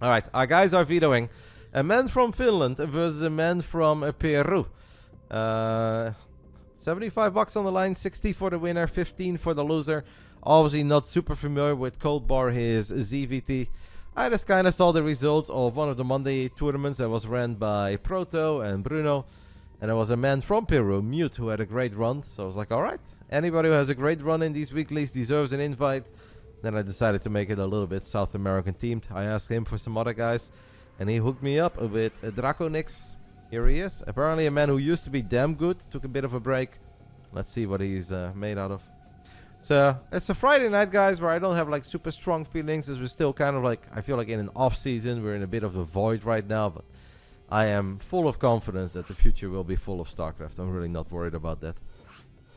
Alright, our guys are vetoing a man from Finland versus a man from Peru. 75 bucks on the line, 60 for the winner, 15 for the loser. Obviously not super familiar with Codebar, his ZVT. I just kind of saw the results of one of the Monday tournaments that was ran by Proto and Bruno. And there was a man from Peru, Mute, who had a great run. So I was like, alright, anybody who has a great run in these weeklies deserves an invite. Then I decided to make it a little bit South American themed. I asked him for some other guys, and he hooked me up with Draconix. Here he is. Apparently a man who used to be damn good, took a bit of a break. Let's see what he's made out of. So it's a Friday night, guys, where I don't have like super strong feelings, as we're still kind of like, I feel like in an off season. We're in a bit of a void right now, but I am full of confidence that the future will be full of Starcraft. I'm really not worried about that.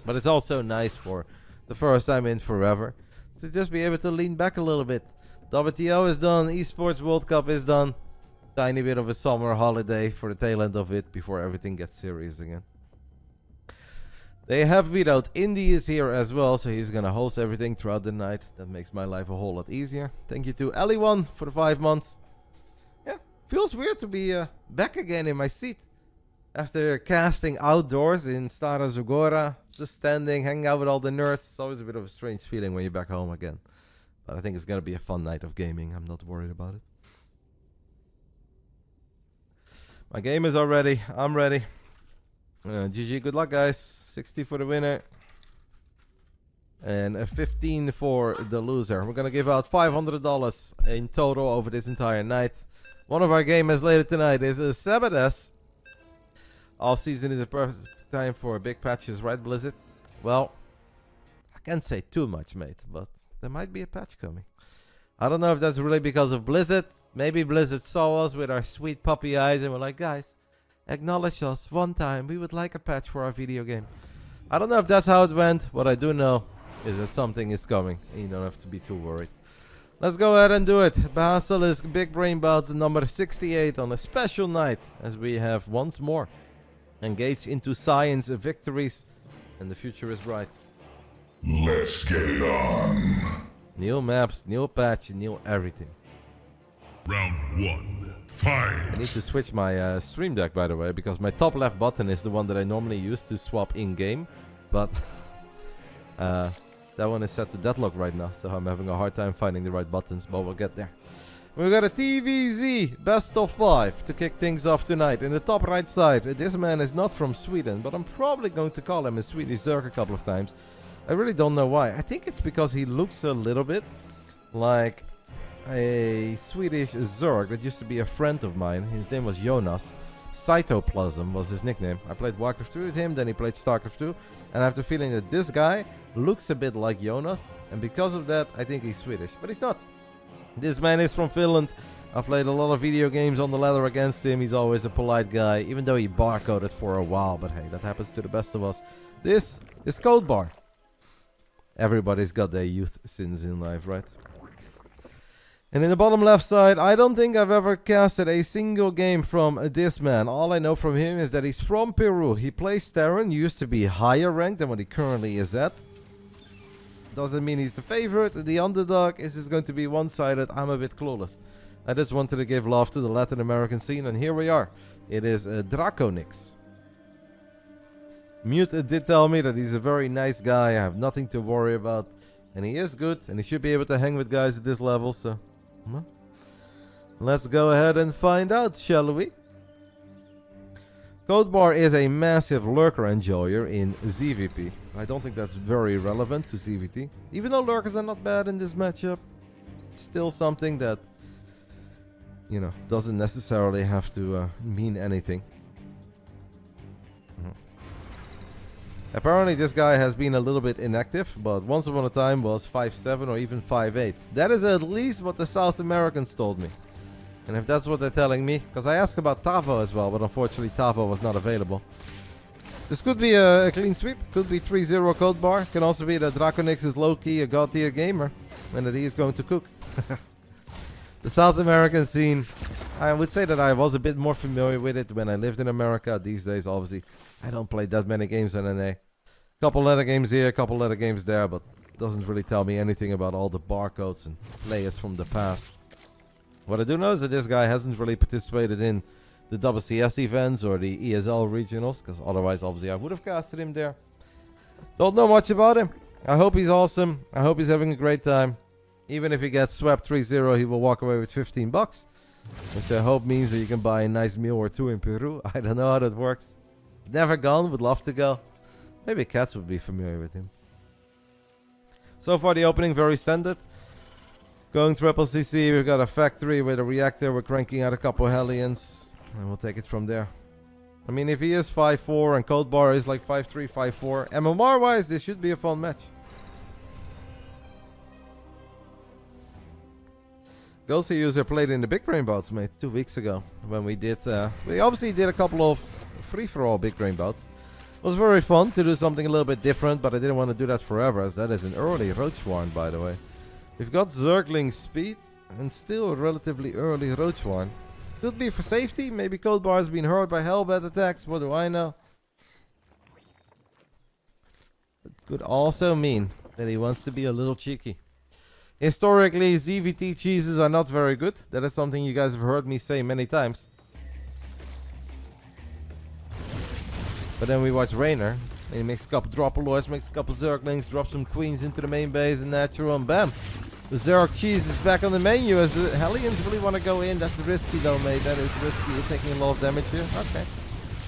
But it's also nice for the first time in forever to just be able to lean back a little bit. WTO is done, Esports World Cup is done. Tiny bit of a summer holiday for the tail end of it before everything gets serious again. They have vetoed. Indy is here as well, so he's gonna host everything throughout the night. That makes my life a whole lot easier. Thank you to Ellie1 for the 5 months. Yeah, feels weird to be back again in my seat. After casting outdoors in Stara Zagora, just standing, hanging out with all the nerds. It's always a bit of a strange feeling when you're back home again. But I think it's gonna be a fun night of gaming. I'm not worried about it. My game is all ready. I'm ready. GG, good luck, guys. 60 for the winner. And a 15 for the loser. We're going to give out $500 in total over this entire night. One of our gamers later tonight is Sabadas. Off season is a perfect time for big patches, right, Blizzard? Well, I can't say too much, mate, but there might be a patch coming. I don't know if that's really because of Blizzard. Maybe Blizzard saw us with our sweet puppy eyes and we're like, guys, acknowledge us one time. We would like a patch for our video game. I don't know if that's how it went. What I do know is that something is coming. And you don't have to be too worried. Let's go ahead and do it. BASILISK Big Brain Bouts number 68 on a special night. As we have once more engaged into science victories. And the future is bright. Let's get it on. New maps, new patch, new everything. Round 1. Fight. I need to switch my stream deck, by the way, because my top left button is the one that I normally use to swap in-game. But that one is set to deadlock right now, so I'm having a hard time finding the right buttons, but we'll get there. We've got a TVZ best of 5 to kick things off tonight. In the top right side, this man is not from Sweden, but I'm probably going to call him a Swedish Zerg a couple of times. I really don't know why. I think it's because he looks a little bit like a Swedish Zerg that used to be a friend of mine. His name was Jonas. Cytoplasm was his nickname. I played Warcraft 2 with him, then he played Starcraft 2. And I have the feeling that this guy looks a bit like Jonas. And because of that, I think he's Swedish. But he's not. This man is from Finland. I've played a lot of video games on the ladder against him. He's always a polite guy, even though he barcoded for a while. But hey, that happens to the best of us. This is Codebar. Everybody's got their youth sins in life, right? And in the bottom left side, I don't think I've ever casted a single game from this man. All I know from him is that he's from Peru. He plays Terran, used to be higher ranked than what he currently is at. Doesn't mean he's the favorite, the underdog. Is this going to be one-sided? I'm a bit clueless. I just wanted to give love to the Latin American scene, and here we are. It is Draconix. Mute did tell me that he's a very nice guy. I have nothing to worry about. And he is good, and he should be able to hang with guys at this level, so... Well, let's go ahead and find out, shall we? Codebar is a massive lurker enjoyer in ZVP. I don't think that's very relevant to ZVT. Even though lurkers are not bad in this matchup, it's still something that, you know, doesn't necessarily have to mean anything. Apparently this guy has been a little bit inactive, but once upon a time was 5'7" or even 5'8". That is at least what the South Americans told me. And if that's what they're telling me, because I asked about Tavo as well, but unfortunately Tavo was not available. This could be a clean sweep, could be 3-0 Codebar. Can also be that Draconix is low-key a god tier gamer, and that he is going to cook. The South American scene, I would say that I was a bit more familiar with it when I lived in America. These days, obviously, I don't play that many games in NA. Couple letter games here, couple letter games there, but doesn't really tell me anything about all the barcodes and players from the past. What I do know is that this guy hasn't really participated in the WCS events or the ESL regionals, because otherwise, obviously, I would have casted him there. Don't know much about him. I hope he's awesome. I hope he's having a great time. Even if he gets swept 3-0, he will walk away with 15 bucks. Which I hope means that you can buy a nice meal or two in Peru. I don't know how that works. Never gone, would love to go. Maybe Cats would be familiar with him. So far the opening very standard. Going triple CC, we've got a factory with a reactor. We're cranking out a couple Hellions. And we'll take it from there. I mean, if he is 5-4 and Codebar is like 5-3, 5-4, MMR wise, this should be a fun match. Ghosty user played in the Big Brain Bouts, mate, 2 weeks ago. When we did, we obviously did a couple of free-for-all Big Brain Bouts. It was very fun to do something a little bit different, but I didn't want to do that forever, as that is an early Roach Warren, by the way. We've got Zergling speed, and still a relatively early Roach Warren. Could be for safety, maybe Codebar has been hurt by Hellbat attacks, what do I know? It could also mean that he wants to be a little cheeky. Historically, ZVT cheeses are not very good. That is something you guys have heard me say many times. But then we watch Rainer, and he makes a couple Dropalords, makes a couple Zerglings, drops some Queens into the main base, and natural, and bam! The Zerg cheese is back on the menu as the Hellions really want to go in. That's risky though, mate. That is risky. You're taking a lot of damage here. Okay.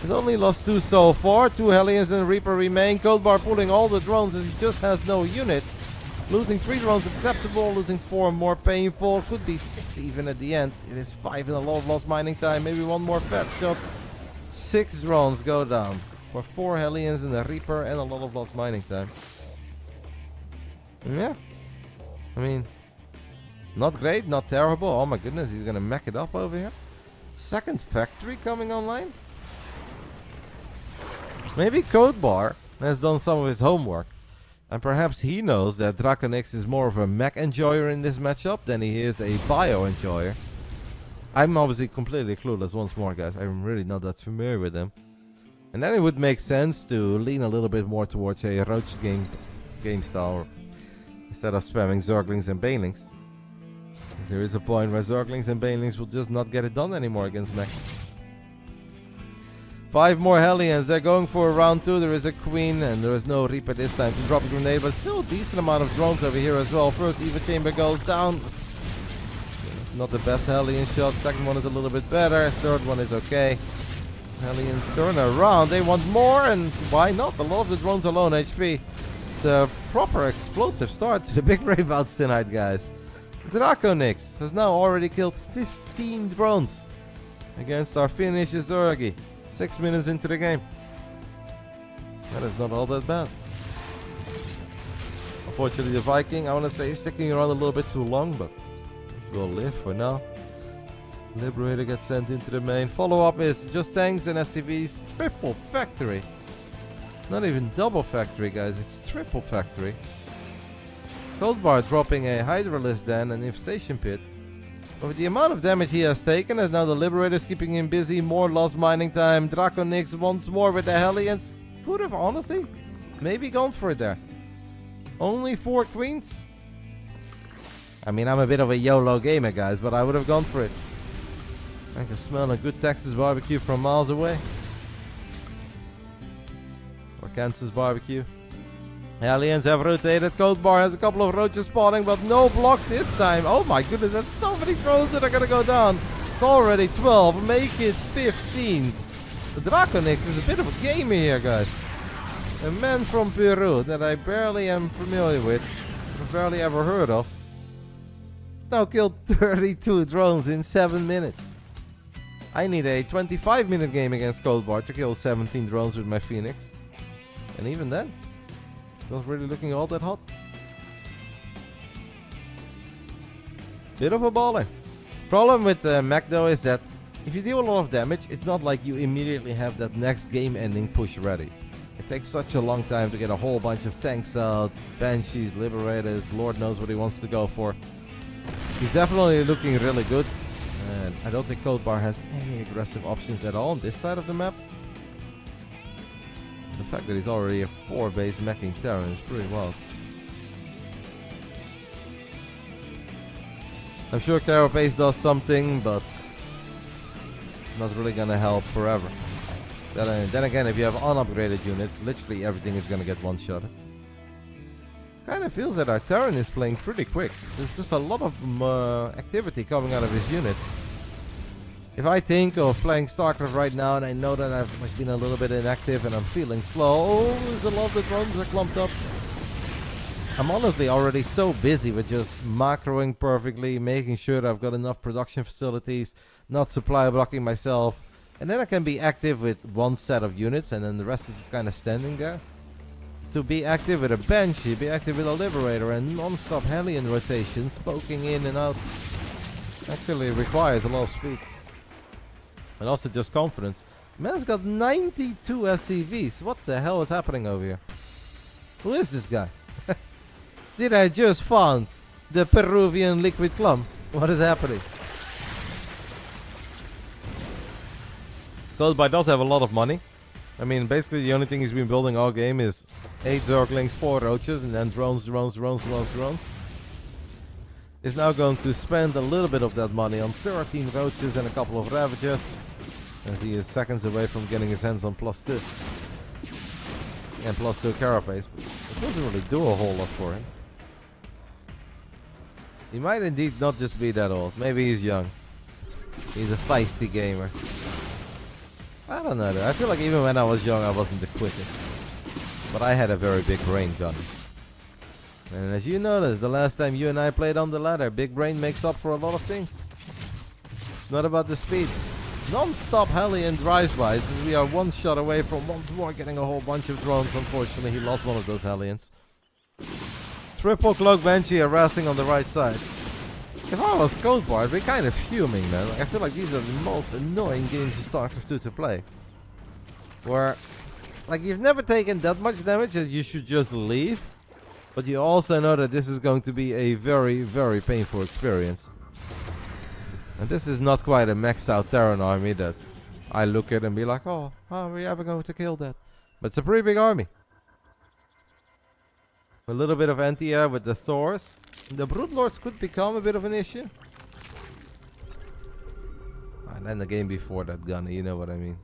He's only lost 2 so far. 2 Hellions and Reaper remain. Codebar pulling all the drones as he just has no units. Losing 3 drones acceptable, losing 4 more painful. Could be 6 even at the end. It is 5 in a lot of lost mining time. Maybe 1 more fat shot. 6 drones go down. For 4 Hellions and a Reaper and a lot of lost mining time. Yeah. I mean, not great, not terrible. Oh my goodness, he's gonna mech it up over here. Second factory coming online. Maybe Codebar has done some of his homework. And perhaps he knows that Draconix is more of a mech enjoyer in this matchup than he is a bio enjoyer. I'm obviously completely clueless once more, guys. I'm really not that familiar with him. And then it would make sense to lean a little bit more towards a Roach game style instead of spamming Zerglings and Banelings. There is a point where Zerglings and Banelings will just not get it done anymore against mech. 5 more Hellions, they're going for round 2, there is a Queen and there is no Reaper this time to drop a grenade, but still a decent amount of drones over here as well. First Eva Chamber goes down. Not the best Hellion shot, second one is a little bit better, third one is okay. Hellions turn around, they want more and why not? A lot of the drones are low on HP. It's a proper explosive start to the Big Brain Bouts tonight, guys. Draconix has now already killed 15 drones against our Finnish Zergi. 6 minutes into the game. That is not all that bad. Unfortunately, the Viking, I want to say, is sticking around a little bit too long, but will live for now. Liberator gets sent into the main. Follow-up is just tanks and SCVs. Triple factory. Not even double factory, guys. It's triple factory. Codebar dropping a Hydralisk then, an Infestation Pit. But with the amount of damage he has taken, as now the Liberator is keeping him busy, more lost mining time. Draconix once more with the Hellions. Could have, honestly, maybe gone for it there. Only 4 Queens? I mean, I'm a bit of a YOLO gamer, guys, but I would have gone for it. I can smell a good Texas barbecue from miles away. Or Kansas barbecue. Hellions have rotated. Codebar has a couple of roaches spawning, but no block this time. Oh my goodness, that's so many drones that are gonna go down. It's already 12, make it 15. The Draconix is a bit of a gamer here, guys. A man from Peru that I barely am familiar with, or barely ever heard of. It's now killed 32 drones in 7 minutes. I need a 25-minute game against Codebar to kill 17 drones with my Phoenix. And even then, not really looking all that hot. Bit of a baller. Problem with mech though is that if you deal a lot of damage, it's not like you immediately have that next game ending push ready. It takes such a long time to get a whole bunch of tanks out, Banshees, Liberators, Lord knows what he wants to go for. He's definitely looking really good. And I don't think Codebar has any aggressive options at all on this side of the map. The fact that he's already a 4-base meching Terran is pretty wild. I'm sure Carapace does something, but it's not really gonna help forever. Then again, if you have unupgraded units, literally everything is gonna get one-shot. It kind of feels that our Terran is playing pretty quick. There's just a lot of activity coming out of his units. If I think of playing Starcraft right now and I know that I've been a little bit inactive and I'm feeling slow, there's a lot of the drones are clumped up. I'm honestly already so busy with just macroing perfectly, making sure that I've got enough production facilities, not supply blocking myself. And then I can be active with one set of units and then the rest is just kind of standing there. To be active with a Banshee, be active with a Liberator and non-stop Hellion rotations, poking in and out, actually requires a lot of speed. And also just confidence. Man's got 92 SCVs. What the hell is happening over here? Who is this guy? Did I just found the Peruvian liquid clump? What is happening? Codebar does have a lot of money. I mean, basically the only thing he's been building all game is 8 Zerglings, 4 Roaches, and then drones. Is now going to spend a little bit of that money on 13 Roaches and a couple of Ravagers, as he is seconds away from getting his hands on +2. And +2 Carapace, but it doesn't really do a whole lot for him. He might indeed not just be that old. Maybe he's young. He's a feisty gamer. I don't know though. I feel like even when I was young I wasn't the quickest. But I had a very big brain gun. And as you noticed, the last time you and I played on the ladder, big brain makes up for a lot of things. It's not about the speed. Non-stop Hellion drives-wise, we are one shot away from once more getting a whole bunch of drones. Unfortunately, he lost one of those Hellions. Triple Cloak Banshee harassing on the right side. If I was Codebar, I'd be kind of fuming, man. Like, I feel like these are the most annoying games in StarCraft 2 to play. Where, like, you've never taken that much damage that you should just leave. But you also know that this is going to be a very, very painful experience. And this is not quite a maxed out Terran army that I look at and be like, oh, how are we ever going to kill that? But it's a pretty big army. A little bit of anti-air with the Thors. The Broodlords could become a bit of an issue. And then the game before that gunner, you know what I mean.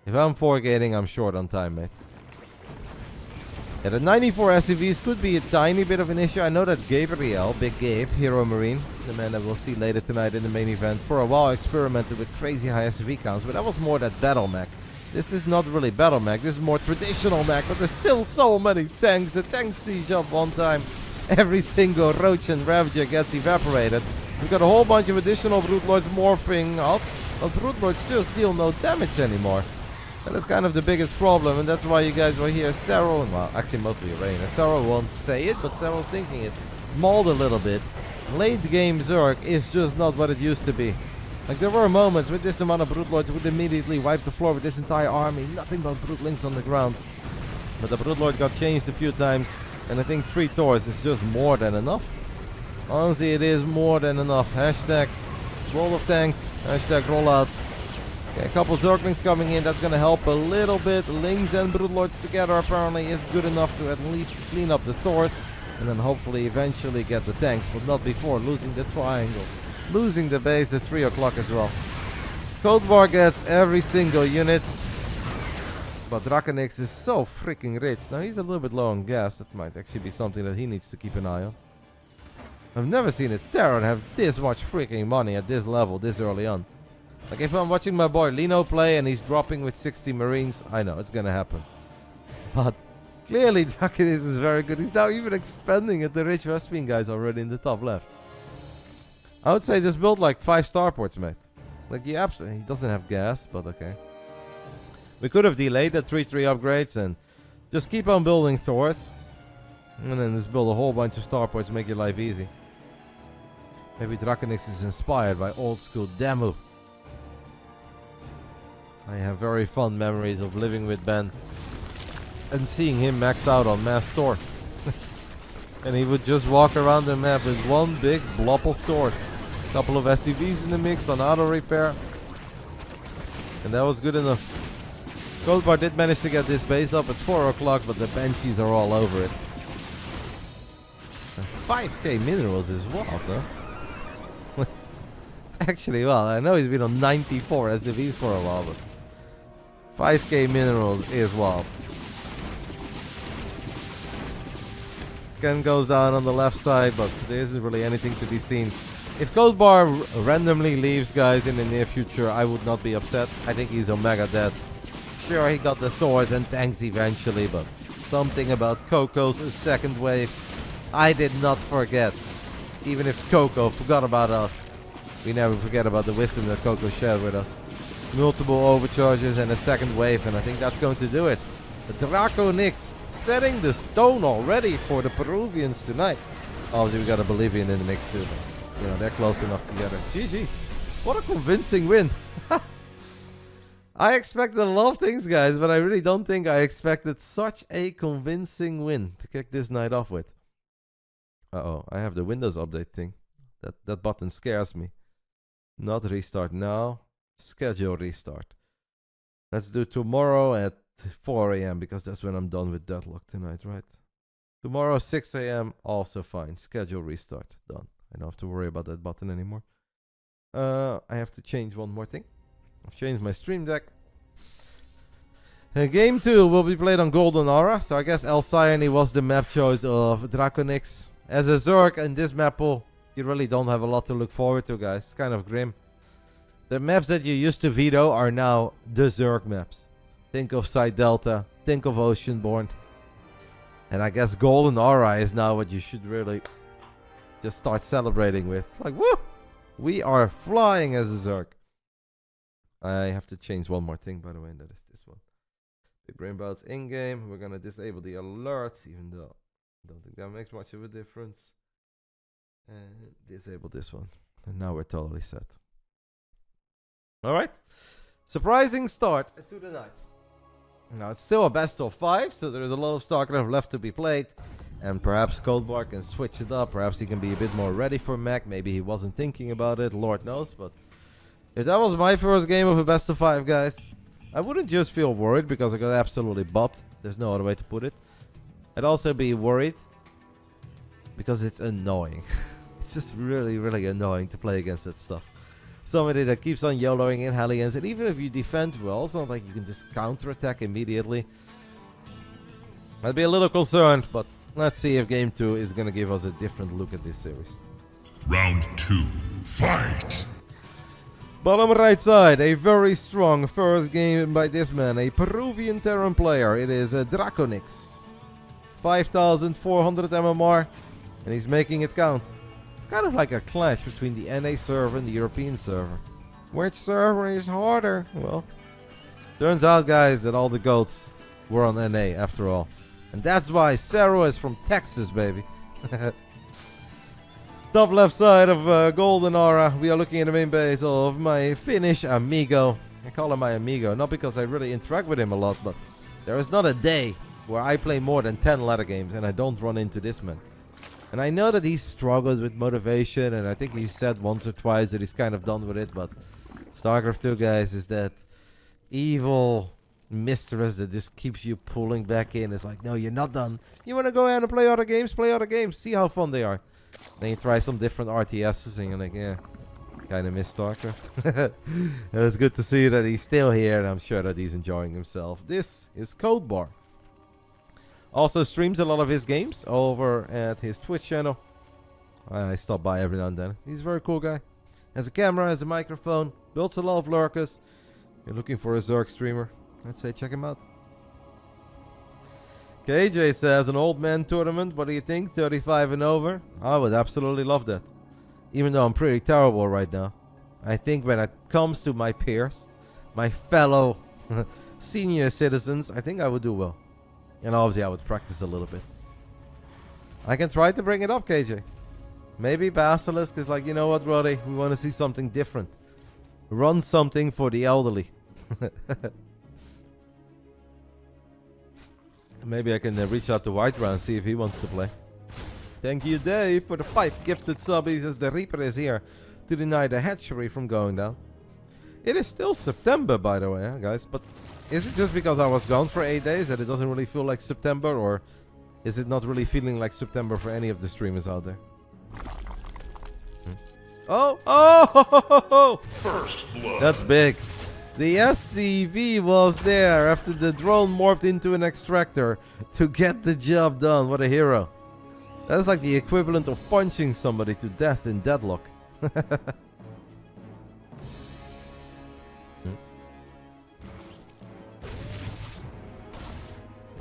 If I'm 4-gating, I'm short on time, mate. Yeah, the 94 SCVs could be a tiny bit of an issue. I know that Gabriel, Big Gabe, Hero Marine, the man that we'll see later tonight in the main event, for a while experimented with crazy high SCV counts, but that was more that battle mech. This is not really battle mech, this is more traditional mech, but there's still so many tanks. The tanks siege up one time. Every single Roach and Ravager gets evaporated. We've got a whole bunch of additional Broodlords morphing up, but Broodlords just deal no damage anymore. That is kind of the biggest problem, and that's why you guys will hear Cyril, well, actually mostly Rainer. Cyril won't say it, but Cyril's thinking it. Mauled a little bit. Late game Zerg is just not what it used to be. Like, there were moments with this amount of Broodlords would immediately wipe the floor with this entire army. Nothing but Broodlings on the ground. But the Broodlord got changed a few times, and I think 3 Thors is just more than enough. Honestly, it is more than enough. Hashtag roll of tanks. Hashtag rollout. Okay, a couple Zerglings coming in. That's going to help a little bit. Lings and Broodlords together apparently is good enough to at least clean up the Thors. And then hopefully eventually get the tanks, but not before losing the triangle. Losing the base at 3 o'clock as well. Codebar gets every single unit. But Draconix is so freaking rich. Now he's a little bit low on gas. That might actually be something that he needs to keep an eye on. I've never seen a Terran have this much freaking money at this level this early on. Like, if I'm watching my boy Lino play and he's dropping with 60 Marines, I know it's gonna happen. But clearly Draconix is very good. He's now even expanding at the rich Vespine guys already in the top left. I would say just build like 5 starports, mate. Like, he doesn't have gas, but okay. We could have delayed the 3-3 upgrades and just keep on building Thors. And then just build a whole bunch of starports to make your life easy. Maybe Draconix is inspired by old school Damu. I have very fond memories of living with Ben and seeing him max out on Mass Thor. And he would just walk around the map with one big blob of Thors. A couple of SCVs in the mix on auto repair. And that was good enough. Codebar did manage to get this base up at 4 o'clock, but the Banshees are all over it. 5k minerals is wild, though. Actually, well, I know he's been on 94 SCVs for a while, but 5k minerals is wild. Scan goes down on the left side, but there isn't really anything to be seen. If Codebar randomly leaves, guys, in the near future, I would not be upset. I think he's Omega dead. Sure, he got the Thors and tanks eventually, but something about Coco's second wave, I did not forget. Even if Coco forgot about us, we never forget about the wisdom that Coco shared with us. Multiple overcharges and a second wave, and I think that's going to do it. The Draconix setting the stone already for the Peruvians tonight. Obviously, we got a Bolivian in the mix too. But, you know, they're close enough together. GG. What a convincing win. I expected a lot of things, guys, but I really don't think I expected such a convincing win to kick this night off with. Uh-oh, I have the Windows update thing. That button scares me. Not restart now. Schedule restart. Let's do tomorrow at 4 a.m. because that's when I'm done with Deadlock tonight, right? Tomorrow 6 a.m. also fine. Schedule restart. Done. I don't have to worry about that button anymore. I have to change one more thing. I've changed my stream deck. Game 2 will be played on Golden Aura, so I guess Alcyone was the map choice of Draconix. As a Zerg in this map pool, you really don't have a lot to look forward to, guys. It's kind of grim. The maps that you used to veto are now the Zerg maps. Think of Side Delta, think of Oceanborn. And I guess Golden Aura is now what you should really just start celebrating with. Like, woo! We are flying as a Zerg. I have to change one more thing, by the way, and that is this one. Big Brain Bouts in-game. We're going to disable the alerts, even though I don't think that makes much of a difference. And disable this one. And now we're totally set. Alright. Surprising start to the night. Now, it's still a best of 5, so there's a lot of Starcraft left to be played. And perhaps Codebar can switch it up. Perhaps he can be a bit more ready for mech. Maybe he wasn't thinking about it. Lord knows, but if that was my first game of a best of 5, guys, I wouldn't just feel worried because I got absolutely bopped. There's no other way to put it. I'd also be worried because it's annoying. It's just really, really annoying to play against that stuff. Somebody that keeps on YOLOing in Hellions, and even if you defend well, it's not like you can just counterattack immediately. I'd be a little concerned, but let's see if Game 2 is going to give us a different look at this series. Round 2. Fight! Bottom right side, a very strong first game by this man, a Peruvian Terran player. It is a Draconix. 5,400 MMR, and he's making it count. It's kind of like a clash between the NA server and the European server. Which server is harder? Well, turns out, guys, that all the goats were on NA after all. And that's why Cero is from Texas, baby. Top left side of Golden Aura, we are looking at the main base of my Finnish amigo. I call him my amigo, not because I really interact with him a lot, but there is not a day where I play more than 10 ladder games and I don't run into this man. And I know that he struggles with motivation, and I think he said once or twice that he's kind of done with it, but Starcraft 2, guys, is that evil mistress that just keeps you pulling back in. It's like, no, you're not done. You want to go ahead and play other games, see how fun they are. Then you try some different RTSs and you're like, yeah, kind of miss StarCraft. And it's good to see that he's still here, and I'm sure that he's enjoying himself. This is Codebar. Also streams a lot of his games over at his Twitch channel. I stop by every now and then. He's a very cool guy. Has a camera, has a microphone, builds a lot of lurkers. You're looking for a Zerg streamer, I'd say check him out. KJ says, an old man tournament, what do you think? 35 and over? I would absolutely love that. Even though I'm pretty terrible right now. I think when it comes to my peers, my fellow senior citizens, I think I would do well. And obviously I would practice a little bit. I can try to bring it up, KJ. Maybe Basilisk is like, you know what, Roddy? We want to see something different. Run something for the elderly. Maybe I can reach out to Whiterun and see if he wants to play. Thank you, Dave, for the 5 gifted subbies, as the Reaper is here to deny the hatchery from going down. It is still September, by the way, huh, guys? But is it just because I was gone for 8 days that it doesn't really feel like September? Or is it not really feeling like September for any of the streamers out there? Oh, oh! First blood. That's big. The SCV was there after the drone morphed into an extractor to get the job done. What a hero. That's like the equivalent of punching somebody to death in deadlock.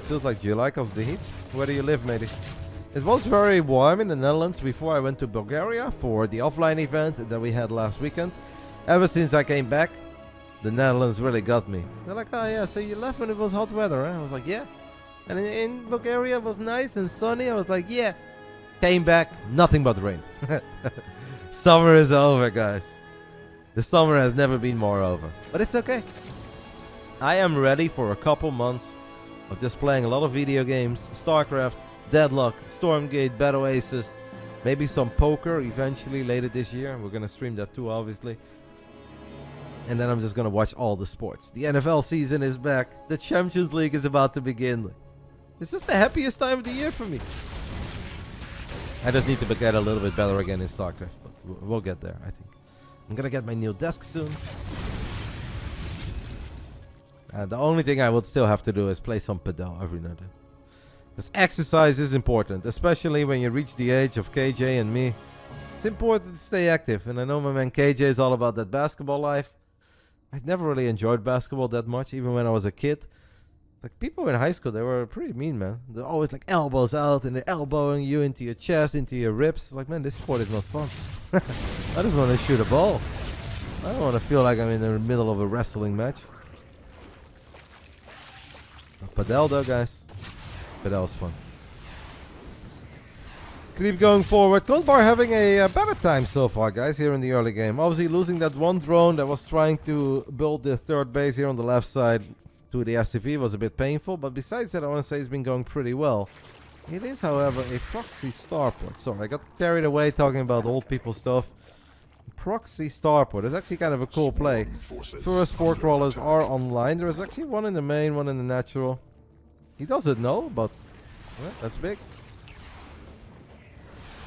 Feels like July because of the heat. Where do you live, matey? It was very warm in the Netherlands before I went to Bulgaria for the offline event that we had last weekend. Ever since I came back, the Netherlands really got me. They're like, oh yeah, so you left when it was hot weather, huh? I was like, yeah. And in Bulgaria it was nice and sunny. I was like, yeah. Came back, nothing but rain. Summer is over, guys. The summer has never been more over. But it's okay. I am ready for a couple months of just playing a lot of video games. Starcraft, Deadlock, Stormgate, Battle Aces. Maybe some poker eventually later this year. We're going to stream that too, obviously. And then I'm just going to watch all the sports. The NFL season is back. The Champions League is about to begin. This is the happiest time of the year for me. I just need to get a little bit better again in StarCraft. But we'll get there, I think. I'm going to get my new desk soon. The only thing I would still have to do is play some padel every now and then. Because exercise is important. Especially when you reach the age of KJ and me. It's important to stay active. And I know my man KJ is all about that basketball life. I never really enjoyed basketball that much, even when I was a kid. Like, people in high school, they were pretty mean, man. They're always like elbows out and they're elbowing you into your chest, into your ribs. Like, man, this sport is not fun. I just want to shoot a ball. I don't want to feel like I'm in the middle of a wrestling match. Padel though, guys. Padel's fun. Keep going forward. Codebar having a better time so far, guys, here in the early game. Obviously losing that one drone that was trying to build the third base here on the left side to the SCV was a bit painful. But besides that, I want to say it's been going pretty well. It is, however, a proxy starport. Sorry, I got carried away talking about old people stuff. Proxy starport is actually kind of a cool play. First sport crawlers are online. There is actually one in the main, one in the natural. He doesn't know, but well, that's big.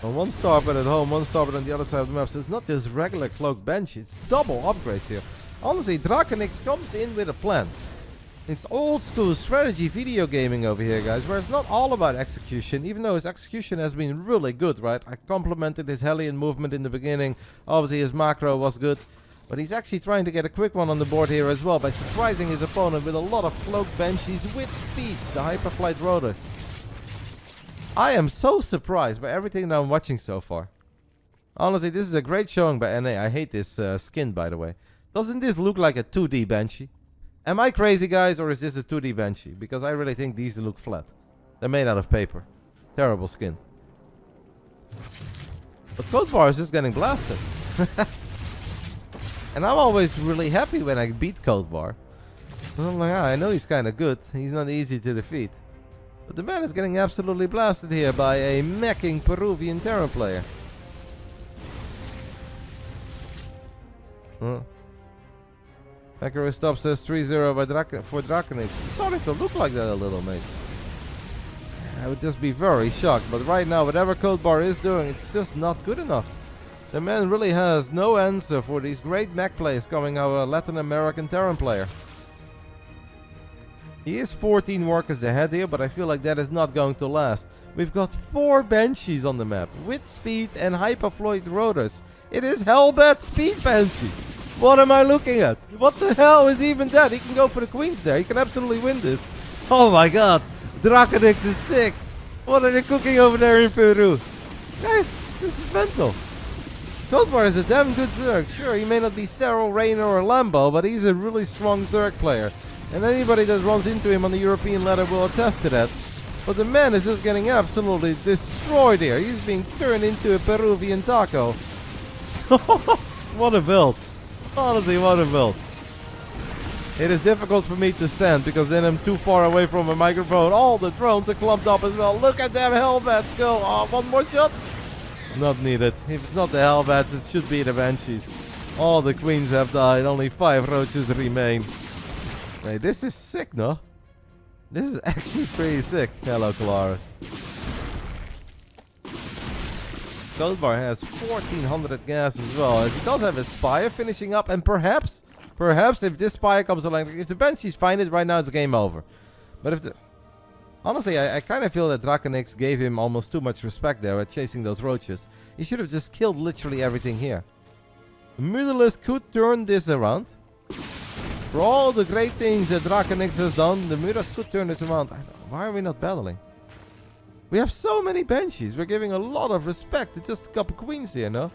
And one starport at home, one starport on the other side of the map. So it's not just regular cloak bench, it's double upgrades here. Honestly, Draconix comes in with a plan. It's old school strategy video gaming over here, guys, where it's not all about execution, even though his execution has been really good, right? I complimented his Hellion movement in the beginning. Obviously, his macro was good. But he's actually trying to get a quick one on the board here as well by surprising his opponent with a lot of cloak benchies with speed, the hyperflight rotors. I am so surprised by everything that I'm watching so far. Honestly, this is a great showing by NA. I hate this skin, by the way. Doesn't this look like a 2D Banshee? Am I crazy, guys, or is this a 2D Banshee? Because I really think these look flat. They're made out of paper. Terrible skin. But Codebar is just getting blasted. And I'm always really happy when I beat Codebar. I'm like, I know he's kind of good. He's not easy to defeat. But the man is getting absolutely blasted here by a meching Peruvian Terran player. Accurate stop says 3-0 by for Draconix. It's starting to look like that a little, mate. I would just be very shocked. But right now, whatever Codebar is doing, it's just not good enough. The man really has no answer for these great mech plays coming out of a Latin American Terran player. He is 14 workers ahead here, but I feel like that is not going to last. We've got 4 Banshees on the map with speed and hyperfluid rotors. It is Hellbat Speed Banshee. What am I looking at? What the hell is even that? He can go for the queens there. He can absolutely win this. Oh my god. Draconix is sick. What are they cooking over there in Peru? Guys, this is mental. Codebar is a damn good Zerg. Sure, he may not be Cyril, Reyna, or Lambo, but he's a really strong Zerg player. And anybody that runs into him on the European ladder will attest to that. But the man is just getting absolutely destroyed here. He's being turned into a Peruvian taco. So, what a build. Honestly, what a build. It is difficult for me to stand because then I'm too far away from my microphone. All the drones are clumped up as well. Look at them Hellbats go. Oh, one more shot. Not needed. If it's not the Hellbats, it should be the Banshees. All the queens have died. Only 5 roaches remain. Hey, this is sick, no? This is actually pretty sick. Hello, Colaris. Codebar has 1400 gas as well. He does have a Spire finishing up, and perhaps if this Spire comes along, if the Banshees find it right now, it's game over. But if the... Honestly, I kind of feel that Draconix gave him almost too much respect there at chasing those roaches. He should have just killed literally everything here. Basilisk could turn this around. For all the great things that Draconix has done, the Basilisk could turn this around. Why are we not battling? We have so many Banshees. We're giving a lot of respect to just a couple queens here, no?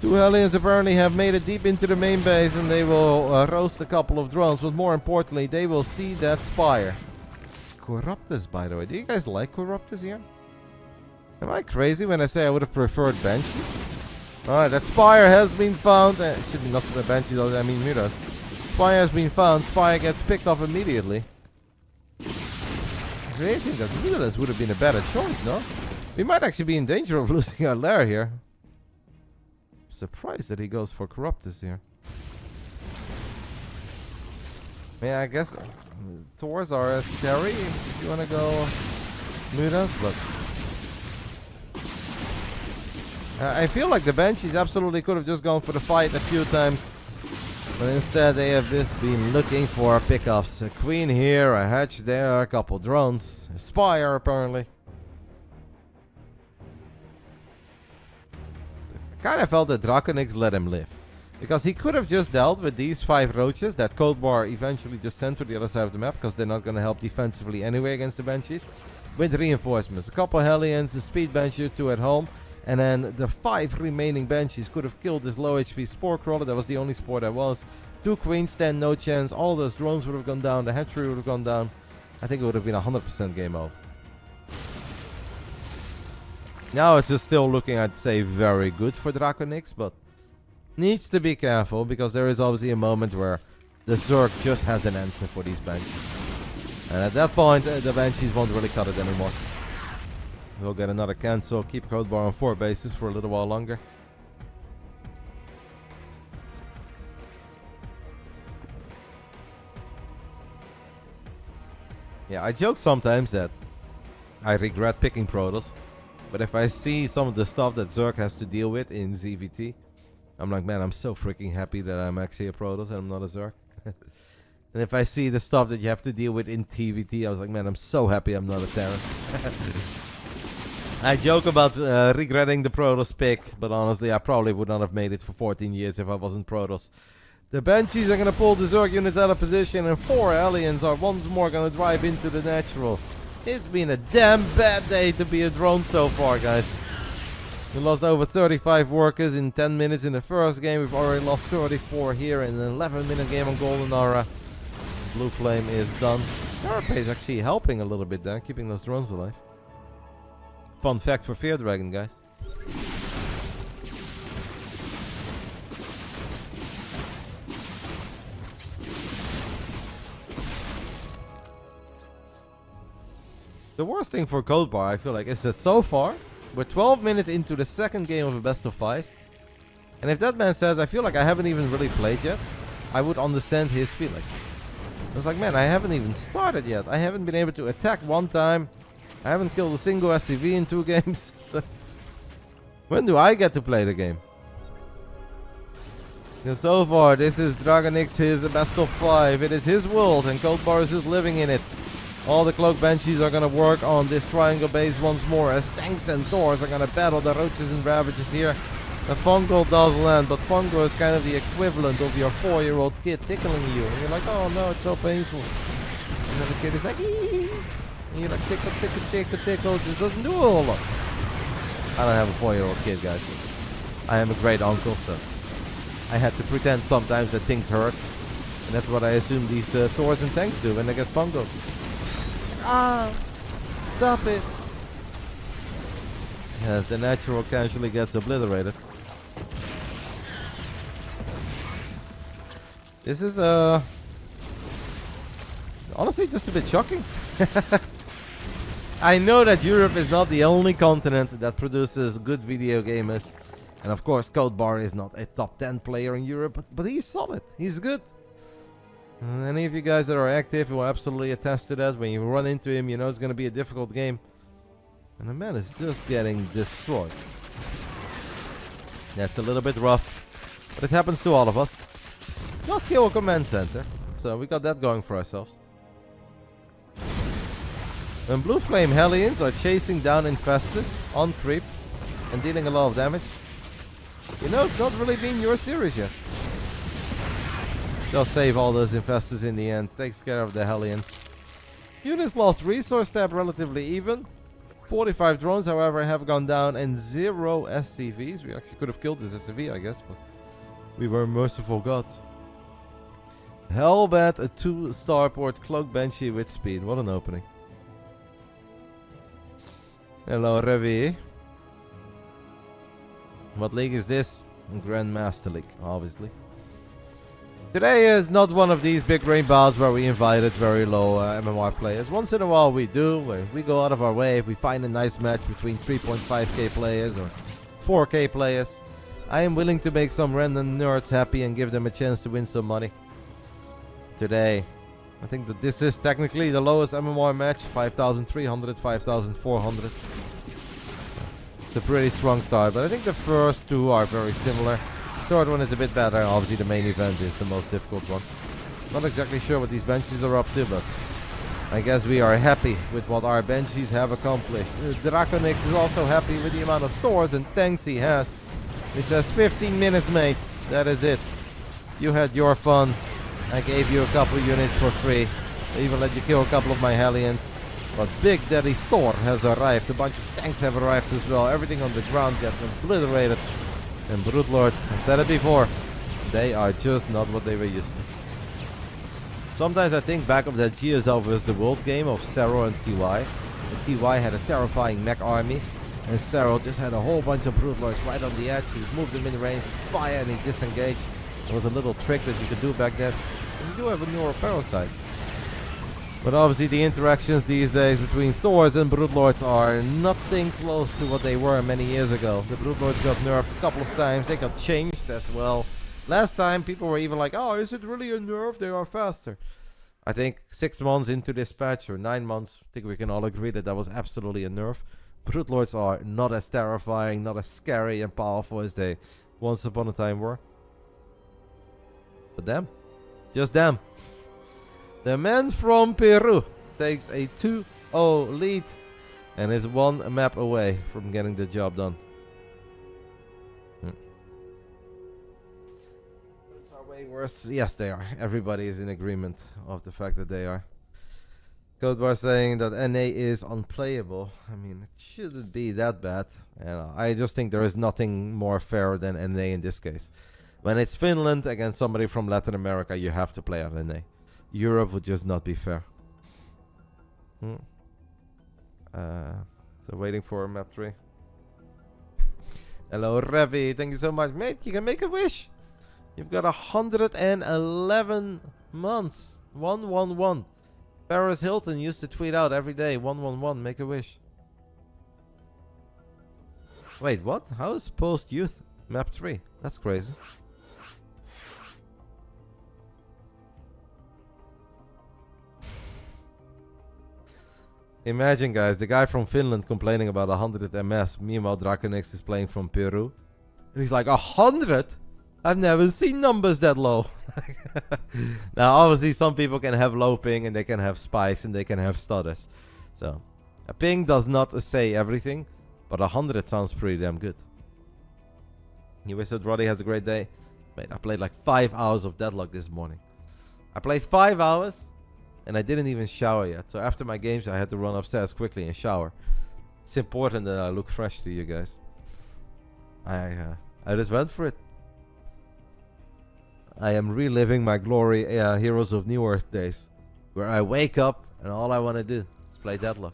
Two Hellions apparently have made it deep into the main base, and they will roast a couple of drones. But more importantly, they will see that Spire. Corruptus, by the way. Do you guys like Corruptus here? Am I crazy when I say I would have preferred Banshees? Alright, that Spire has been found. It should be not the Banshees, I mean Miras. Spire has been found. Spire gets picked off immediately. I really think that Miras would have been a better choice, no? We might actually be in danger of losing our lair here. I'm surprised that he goes for Corruptus here. Yeah, I guess Thors are scary if you want to go Miras, but... I feel like the Banshees absolutely could have just gone for the fight a few times. But instead they have just been looking for pickups. A queen here, a hatch there, a couple drones. A Spire apparently. I kind of felt that Draconix let him live. Because he could have just dealt with these 5 roaches that Codebar eventually just sent to the other side of the map. Because they're not going to help defensively anyway against the Banshees. With reinforcements. A couple Hellions, a Speed Banshee, 2 at home. And then the 5 remaining Banshees could have killed this low HP Spore Crawler. That was the only Spore there was. 2 Queens stand no chance. All those drones would have gone down. The hatchery would have gone down. I think it would have been 100% game over. Now it's just still looking, I'd say, very good for Draconix. But needs to be careful because there is obviously a moment where the Zerg just has an answer for these Banshees. And at that point, the Banshees won't really cut it anymore. We'll get another cancel, keep Codebar on 4 bases for a little while longer. Yeah, I joke sometimes that I regret picking Protoss. But if I see some of the stuff that Zerg has to deal with in ZVT, I'm like, man, I'm so freaking happy that I'm actually a Protoss and I'm not a Zerg. And if I see the stuff that you have to deal with in TVT, I was like, man, I'm so happy I'm not a Terran. I joke about regretting the Protoss pick, but honestly, I probably would not have made it for 14 years if I wasn't Protoss. The Banshees are going to pull the Zerg units out of position, and 4 Aliens are once more going to drive into the natural. It's been a damn bad day to be a drone so far, guys. We lost over 35 workers in 10 minutes in the first game. We've already lost 34 here in an 11-minute game on Golden Aura. Blue Flame is done. Carapace is actually helping a little bit there, keeping those drones alive. Fun fact for Fear Dragon, guys. The worst thing for Codebar, I feel like, is that so far, we're 12 minutes into the second game of a best of 5. And if that man says, I feel like I haven't even really played yet, I would understand his feeling. It's like, man, I haven't even started yet. I haven't been able to attack one time. I haven't killed a single SCV in 2 games. When do I get to play the game? And so far, this is Draconix, his best of 5. It is his world, and Codebar is just living in it. All the Cloak Banshees are going to work on this triangle base once more, as tanks and Thors are going to battle the Roaches and Ravages here. The Fungal does land, but Fungal is kind of the equivalent of your 4-year-old kid tickling you. And you're like, oh no, it's so painful. And then the kid is like, ee. And you're like, tickle, tickle, tickle, tickle. It doesn't do a whole lot. I don't have a 4-year-old kid, guys. I am a great uncle, so I had to pretend sometimes that things hurt. And that's what I assume these Thors and tanks do when they get fungal. Ah! Stop it! Yes, the natural casually gets obliterated. This is honestly just a bit shocking. I know that Europe is not the only continent that produces good video gamers. And of course, Codebar is not a top 10 player in Europe, but he's solid. He's good. And any of you guys that are active will absolutely attest to that. When you run into him, you know it's going to be a difficult game. And the man is just getting destroyed. That's a little bit rough, but it happens to all of us. Just kill a command center, so we got that going for ourselves. When Blue Flame Hellions are chasing down Infestus on creep and dealing a lot of damage, you know it's not really been your series yet. They'll save all those Infestus in the end, takes care of the Hellions. Units lost resource tab relatively even. 45 drones, however, have gone down and 0 SCVs. We actually could have killed this SCV, I guess, but we were merciful gods. Hellbat, a 2-starport Cloak Banshee with speed. What an opening. Hello, Revi. What league is this? Grandmaster League, obviously. Today is not one of these big brain bouts where we invited very low MMR players. Once in a while we do, where we go out of our way if we find a nice match between 3.5k players or 4k players. I am willing to make some random nerds happy and give them a chance to win some money. Today, I think that this is technically the lowest MMR match, 5,300, 5,400. It's a pretty strong start, but I think the first two are very similar. Third one is a bit better. Obviously the main event is the most difficult one. Not exactly sure what these Banshees are up to, but I guess we are happy with what our Banshees have accomplished. Draconix is also happy with the amount of Thors and tanks he has. He says 15 minutes, mate. That is it. You had your fun. I gave you a couple units for free. I even let you kill a couple of my Hellions. But Big Daddy Thor has arrived. A bunch of tanks have arrived as well. Everything on the ground gets obliterated. And Broodlords, I said it before, they are just not what they were used to. Sometimes I think back of that GSL vs. the World game of Cero and TY. The TY had a terrifying mech army, and Cero just had a whole bunch of Broodlords right on the edge. He moved them in range, fire, and he disengaged. There was a little trick that you could do back then. And you do have a neuroparasite. But obviously the interactions these days between Thors and Broodlords are nothing close to what they were many years ago. The Broodlords got nerfed a couple of times, they got changed as well. Last time people were even like, oh, is it really a nerf? They are faster. I think 6 months into this patch, or 9 months, I think we can all agree that that was absolutely a nerf. Broodlords are not as terrifying, not as scary and powerful as they once upon a time were. But them. Just them. The man from Peru takes a 2-0 lead and is 1 map away from getting the job done. It's our way worse. Yes, they are. Everybody is in agreement of the fact that they are. Codebar saying that NA is unplayable. I mean, it shouldn't be that bad. I just think there is nothing more fair than NA in this case. When it's Finland against somebody from Latin America, you have to play on NA. Europe would just not be fair. So waiting for map 3. Hello, Revi. Thank you so much. Mate, you can make a wish. You've got 111 months. 111. Paris Hilton used to tweet out every day, 111, make a wish. Wait, what? How is post-youth map 3? That's crazy. Imagine, guys, the guy from Finland complaining about 100 MS. Meanwhile, Draconix is playing from Peru. And he's like, 100? I've never seen numbers that low. Now, obviously, some people can have low ping and they can have spikes and they can have stutters. So, a ping does not say everything, but 100 sounds pretty damn good. You wish that Roddy has a great day? Mate, I played like 5 hours of Deadlock this morning. I played 5 hours. And I didn't even shower yet. So after my games, I had to run upstairs quickly and shower. It's important that I look fresh to you guys. I just went for it. I am reliving my glory Heroes of New Earth days. Where I wake up and all I want to do is play Deadlock.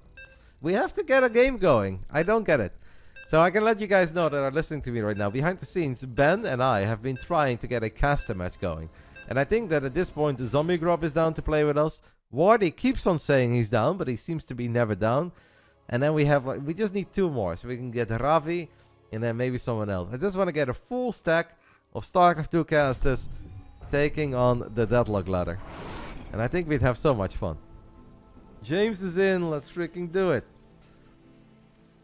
We have to get a game going. I don't get it. So I can let you guys know that are listening to me right now. Behind the scenes, Ben and I have been trying to get a caster match going. And I think that at this point, the Zombie Grub is down to play with us. Wardy keeps on saying he's down, but he seems to be never down. And then we have, like, we just need 2 more. So we can get Ravi and then maybe someone else. I just want to get a full stack of StarCraft 2 casters taking on the Deadlock ladder. And I think we'd have so much fun. James is in. Let's freaking do it.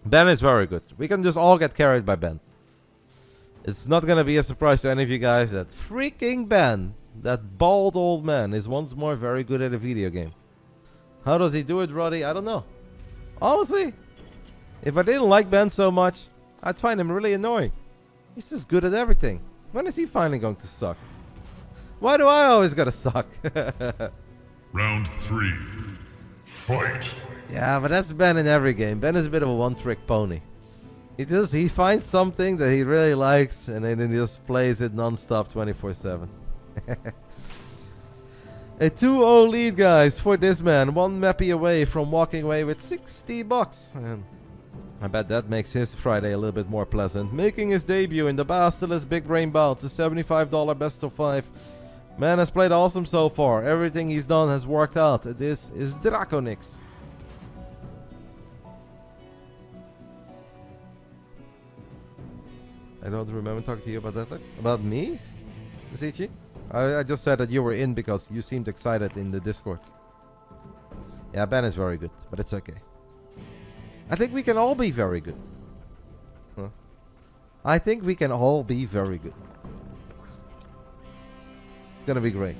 Ben is very good. We can just all get carried by Ben. It's not gonna be a surprise to any of you guys that freaking Ben, that bald old man, is once more very good at a video game. How does he do it, Roddy? I don't know. Honestly, if I didn't like Ben so much, I'd find him really annoying. He's just good at everything. When is he finally going to suck? Why do I always gotta suck? Round 3. Fight. Yeah, but that's Ben in every game. Ben is a bit of a one-trick pony. He finds something that he really likes and then he just plays it non-stop 24/7. A 2-0 lead, guys, for this man. One mappy away from walking away with $60. And I bet that makes his Friday a little bit more pleasant. Making his debut in the BASILISK Big Brain Bouts, a $75 best of 5. Man has played awesome so far. Everything he's done has worked out. This is Draconix. I don't remember talking to you about that. About me? Zichi? I just said that you were in because you seemed excited in the Discord. Yeah, Ben is very good, but it's okay. I think we can all be very good. Huh? I think we can all be very good. It's gonna be great.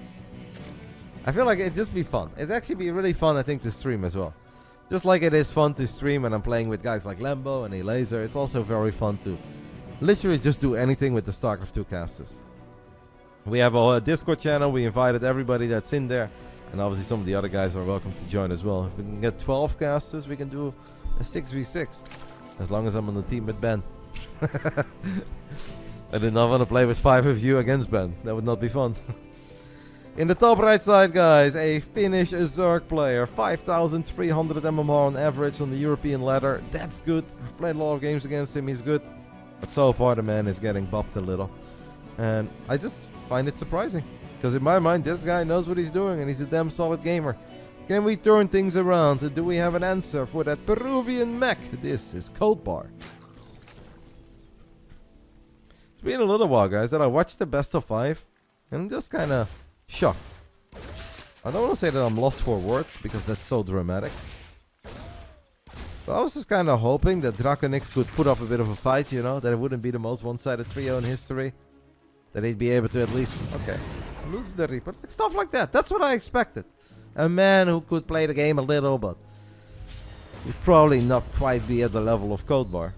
I feel like it'd just be fun. It'd actually be really fun, I think, to stream as well. Just like it is fun to stream when I'm playing with guys like Lambo and Elaser, it's also very fun to literally just do anything with the Starcraft 2 casters. We have a Discord channel. We invited everybody that's in there. And obviously some of the other guys are welcome to join as well. If we can get 12 casters, we can do a 6v6. As long as I'm on the team with Ben. I did not want to play with 5 of you against Ben. That would not be fun. In the top right side, guys, a Finnish Zerg player. 5,300 MMR on average on the European ladder. That's good. I've played a lot of games against him. He's good. But so far the man is getting bopped a little. And I just find it surprising. Because in my mind, this guy knows what he's doing and he's a damn solid gamer. Can we turn things around? Do we have an answer for that Peruvian mech? This is Codebar. It's been a little while, guys, that I watched the best of 5. And I'm just kind of shocked. I don't want to say that I'm lost for words because that's so dramatic. But I was just kind of hoping that Draconix could put up a bit of a fight, you know, that it wouldn't be the most one-sided trio in history. That he'd be able to at least, okay, lose the Reaper. Stuff like that. That's what I expected. A man who could play the game a little, but he'd probably not quite be at the level of Codebar.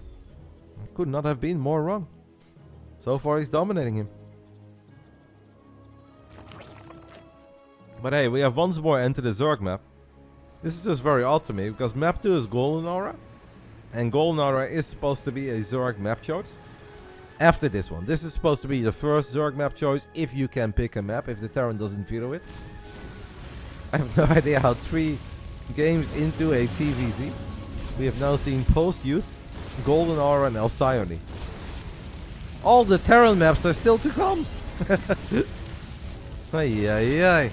Could not have been more wrong. So far, he's dominating him. But hey, we have once more entered the Zerg map. This is just very odd to me, because map 2 is Golden Aura. And Golden Aura is supposed to be a Zerg map choice. After this one. This is supposed to be the first Zerg map choice if you can pick a map, if the Terran doesn't veto it. I have no idea how 3 games into a TVZ, we have now seen Post-Youth, Golden Aura and Alcyone. All the Terran maps are still to come! Ay ay ay.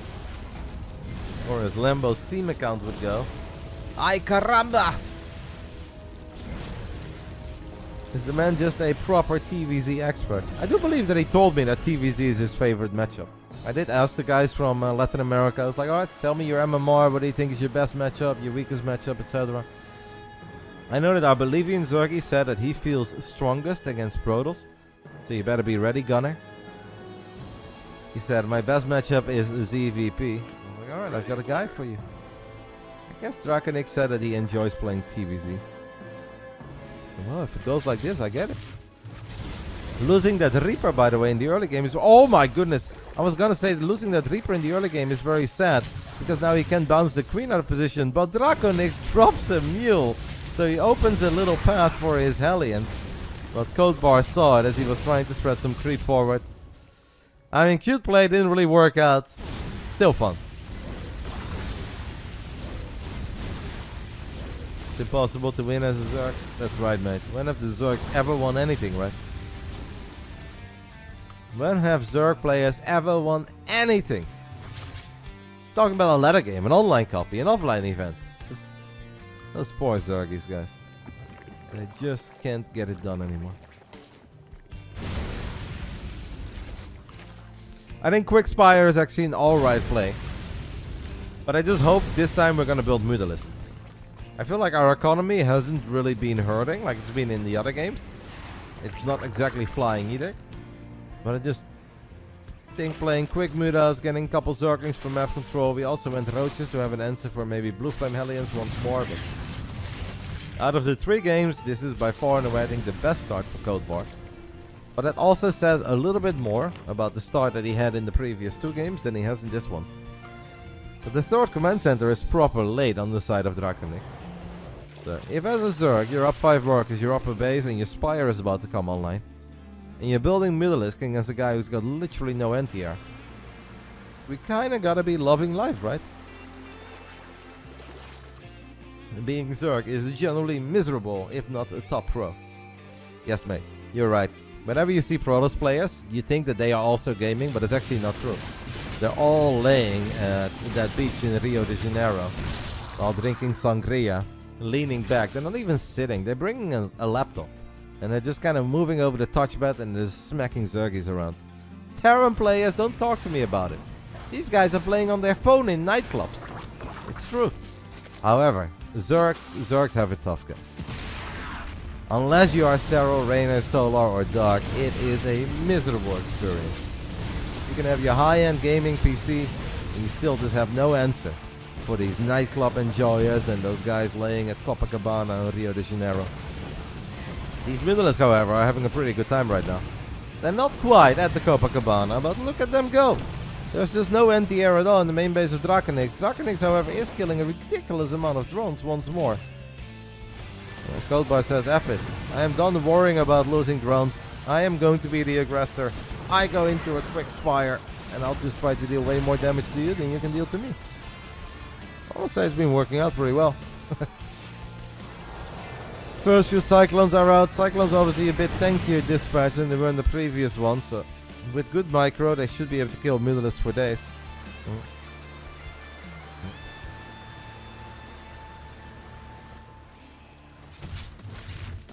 Or as Lambo's Steam account would go, ay caramba! Is the man just a proper TVZ expert? I do believe that he told me that TVZ is his favorite matchup. I did ask the guys from Latin America. I was like, alright, tell me your MMR, what do you think is your best matchup, your weakest matchup, etc. I know that our Bolivian Zergy said that he feels strongest against Protoss. So you better be ready, Gunner. He said, my best matchup is ZVP. I'm like, alright, I've got a guy for you. I guess Draconix said that he enjoys playing TVZ. Well, if it goes like this, I get it. Losing that Reaper, by the way, in the early game is... Oh my goodness! I was gonna say that losing that Reaper in the early game is very sad. Because now he can bounce the Queen out of position. But Draconix drops a mule. So he opens a little path for his Hellions. But Codebar saw it as he was trying to spread some creep forward. I mean, cute play didn't really work out. Still fun. It's impossible to win as a Zerg. That's right, mate. When have the Zergs ever won anything, right? When have Zerg players ever won anything? Talking about a ladder game, an online copy, an offline event. Just those poor Zergies, guys. They just can't get it done anymore. I think Quickspire is actually an alright play. But I just hope this time we're gonna build Mutalisk. I feel like our economy hasn't really been hurting like it's been in the other games. It's not exactly flying either. But I just think playing quick mutas, getting a couple Zerglings for map control. We also went Roaches to have an answer for maybe Blue Flame Hellions once more. But out of the 3 games, this is by far and away I think the best start for Codebar. But that also says a little bit more about the start that he had in the previous 2 games than he has in this one. But the 3rd command center is proper late on the side of Draconix. So if as a Zerg you're up 5 workers, you're up a base and your Spire is about to come online, and you're building Mutalisk against a guy who's got literally no anti-air, we kinda gotta be loving life, right? Being Zerg is generally miserable, if not a top pro. Yes mate, you're right. Whenever you see Protoss players, you think that they are also gaming, but it's actually not true. They're all laying at that beach in Rio de Janeiro while drinking sangria, leaning back. They're not even sitting. They're bringing a laptop. And they're just kind of moving over the touchpad and just smacking Zergies around. Terran players, don't talk to me about it. These guys are playing on their phone in nightclubs. It's true. However, Zergs have it tough, guys. Unless you are Cero, Reyna, Solar, or Dark, it is a miserable experience. You can have your high-end gaming PC, and you still just have no answer for these nightclub enjoyers and those guys laying at Copacabana in Rio de Janeiro. These Mutalisk, however, are having a pretty good time right now. They're not quite at the Copacabana, but look at them go. There's just no anti-air at all in the main base of Draconix. Draconix, however, is killing a ridiculous amount of drones once more. Codebar says, F it. I am done worrying about losing drones. I am going to be the aggressor. I go into a quick Spire, and I'll just try to deal way more damage to you than you can deal to me. I'll say it's been working out pretty well. First few Cyclones are out. Cyclones obviously a bit tankier dispatch than they were in the previous one, so with good micro they should be able to kill Mutalisk for days.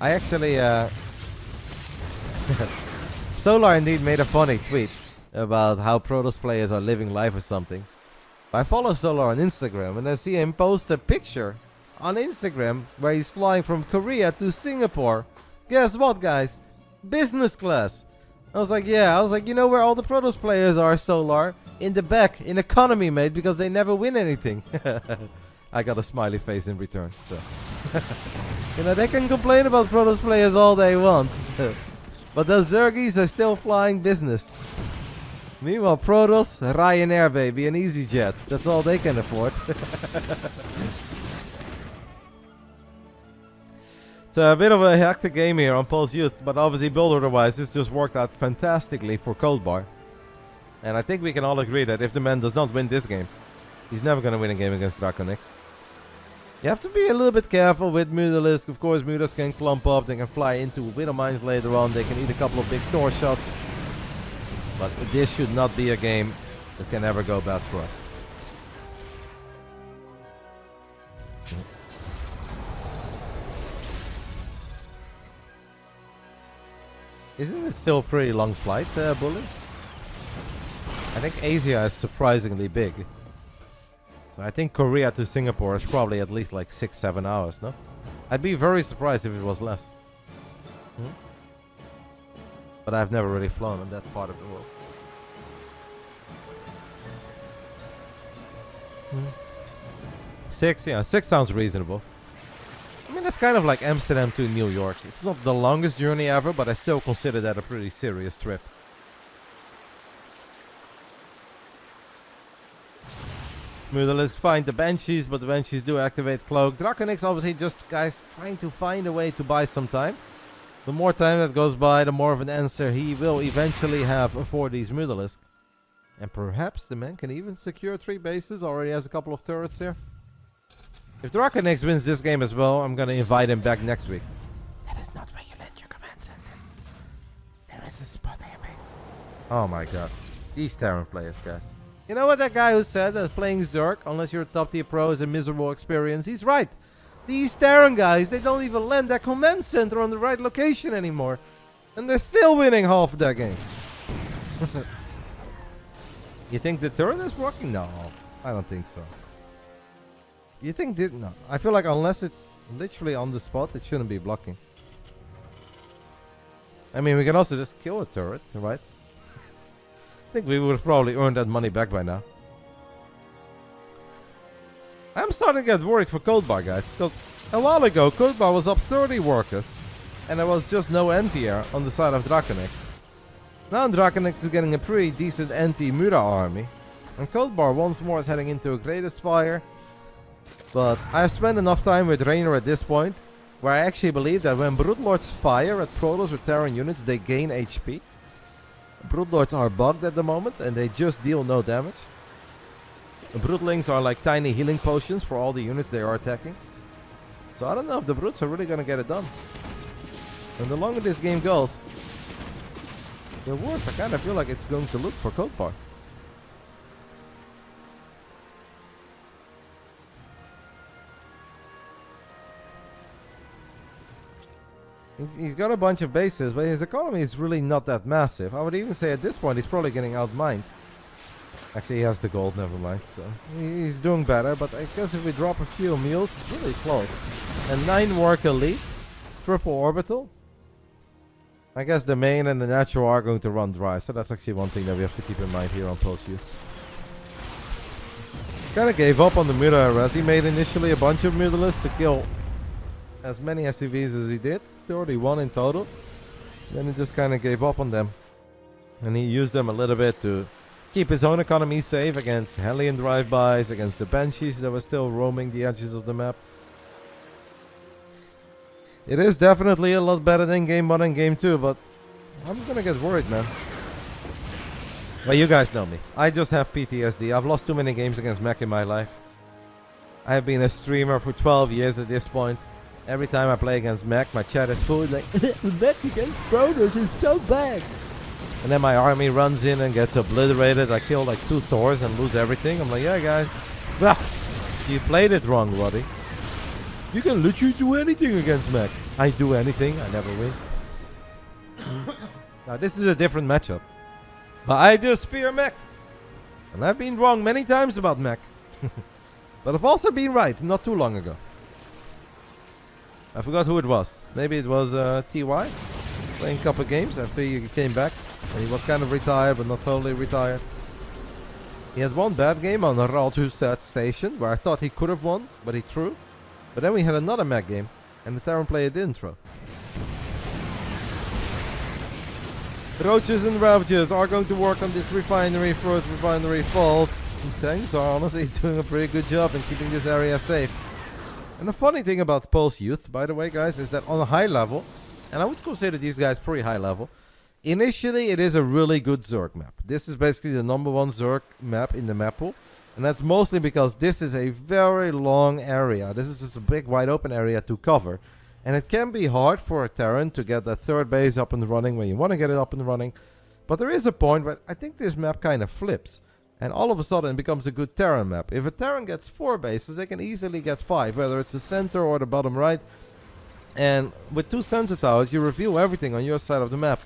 I actually Solar indeed made a funny tweet about how Protoss players are living life or something. I follow Solar on Instagram and I see him post a picture on Instagram where he's flying from Korea to Singapore. Guess what, guys? Business class. I was like, yeah. I was like, you know where all the Protoss players are, Solar? In the back, in economy, mate, because they never win anything. I got a smiley face in return, so. You know, they can complain about Protoss players all they want. But those Zergies are still flying business. Meanwhile, Protoss, Ryanair, baby, an EasyJet. That's all they can afford. It's a bit of a hectic game here on Pulse Youth, but obviously build order-wise, this just worked out fantastically for Codebar. And I think we can all agree that if the man does not win this game, he's never going to win a game against Draconix. You have to be a little bit careful with Mutalisk. Of course, Mutas can clump up, they can fly into Widow Mines later on, they can eat a couple of big Thor shots. But this should not be a game that can ever go bad for us. Isn't it still a pretty long flight, Bullet? I think Asia is surprisingly big. So I think Korea to Singapore is probably at least like 6-7 hours, no? I'd be very surprised if it was less. But I've never really flown in that part of the world. 6, yeah, 6 sounds reasonable. I mean, that's kind of like Amsterdam to New York. It's not the longest journey ever, but I still consider that a pretty serious trip. Mutalisk find the Banshees, but the Banshees do activate Cloak. Draconix obviously just, guys, trying to find a way to buy some time. The more time that goes by, the more of an answer he will eventually have for these Mutalisk. And perhaps the man can even secure 3 bases, already has a couple of turrets here. If Draconix wins this game as well, I'm gonna invite him back next week. That is not where you land your command center. There is a spot here, mate. Oh my god. These Terran players, guys. You know what that guy who said that playing Zerg, unless you're a top tier pro, is a miserable experience? He's right. These Terran guys, they don't even land their command center on the right location anymore. And they're still winning half of their games. You think the turret is working? No, I don't think so. You think no? I feel like unless it's literally on the spot, it shouldn't be blocking. I mean, we can also just kill a turret, right? I think we would have probably earned that money back by now. I'm starting to get worried for Codebar, guys, because a while ago, Codebar was up 30 workers, and there was just no anti-air on the side of Draconix. Now Draconix is getting a pretty decent anti-Mura army, and Codebar once more is heading into a greatest fire. But I've spent enough time with Raynor at this point, where I actually believe that when Broodlords fire at Protoss or Terran units, they gain HP. Broodlords are bugged at the moment, and they just deal no damage. The Broodlings are like tiny healing potions for all the units they are attacking. So I don't know if the Broods are really gonna get it done. And the longer this game goes, the worse I kind of feel like it's going to look for Codebar. He's got a bunch of bases, but his economy is really not that massive. I would even say at this point he's probably getting outmined. Actually, he has the gold, never mind. So he's doing better, but I guess if we drop a few mules, it's really close. And 9 worker lead, triple orbital. I guess the main and the natural are going to run dry, so that's actually one thing that we have to keep in mind here on Pulse Youth. Kind of gave up on the Mura He made initially a bunch of Mutalisks to kill as many SCVs as he did, 31 in total. Then he just kind of gave up on them. And he used them a little bit to keep his own economy safe against Hellion drive-bys, against the Banshees that were still roaming the edges of the map. It is definitely a lot better than Game 1 and Game 2, but I'm gonna get worried, man. Well, you guys know me. I just have PTSD. I've lost too many games against mech in my life. I have been a streamer for 12 years at this point. Every time I play against mech, my chat is full like, mech against Protoss is so bad. And then my army runs in and gets obliterated. I kill like 2 Thors and lose everything. I'm like, yeah, guys. Well, you played it wrong, Roddy. You can literally do anything against mech. I do anything. I never win. Now, this is a different matchup. But I just fear mech. And I've been wrong many times about mech. But I've also been right not too long ago. I forgot who it was. Maybe it was TY. Playing a couple games after he came back. And he was kind of retired, but not totally retired. He had one bad game on the Ralthusat station, where I thought he could have won, but he threw. But then we had another mech game, and the Terran player didn't throw. Roaches and Ravages are going to work on this refinery first. Refinery falls. Tanks are honestly doing a pretty good job in keeping this area safe. And the funny thing about Pulse Youth, by the way, guys, is that on a high level, and I would consider these guys pretty high level, initially it is a really good Zerg map. This is basically the #1 Zerg map in the map pool. And that's mostly because this is a very long area. This is just a big wide open area to cover. And it can be hard for a Terran to get that third base up and running when you want to get it up and running. But there is a point where I think this map kind of flips. And all of a sudden it becomes a good Terran map. If a Terran gets 4 bases, they can easily get 5. Whether it's the center or the bottom right. And with 2 sensor towers, you reveal everything on your side of the map.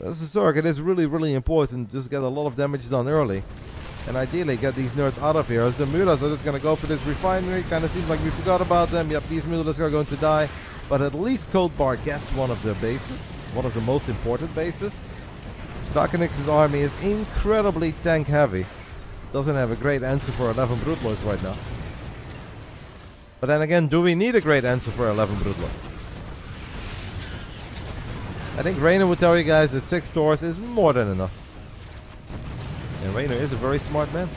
As a Zerg, it is really, really important to just get a lot of damage done early. And ideally get these nerds out of here, as the Mutas are just going to go for this refinery. Kind of seems like we forgot about them. Yep, these Mutas are going to die. But at least Codebar gets one of the bases. One of the most important bases. Draconix's army is incredibly tank heavy. Doesn't have a great answer for 11 Broodlords right now. But then again, do we need a great answer for 11 Broodlords? I think Raynor would tell you guys that 6 Thors is more than enough. And Raynor is a very smart man.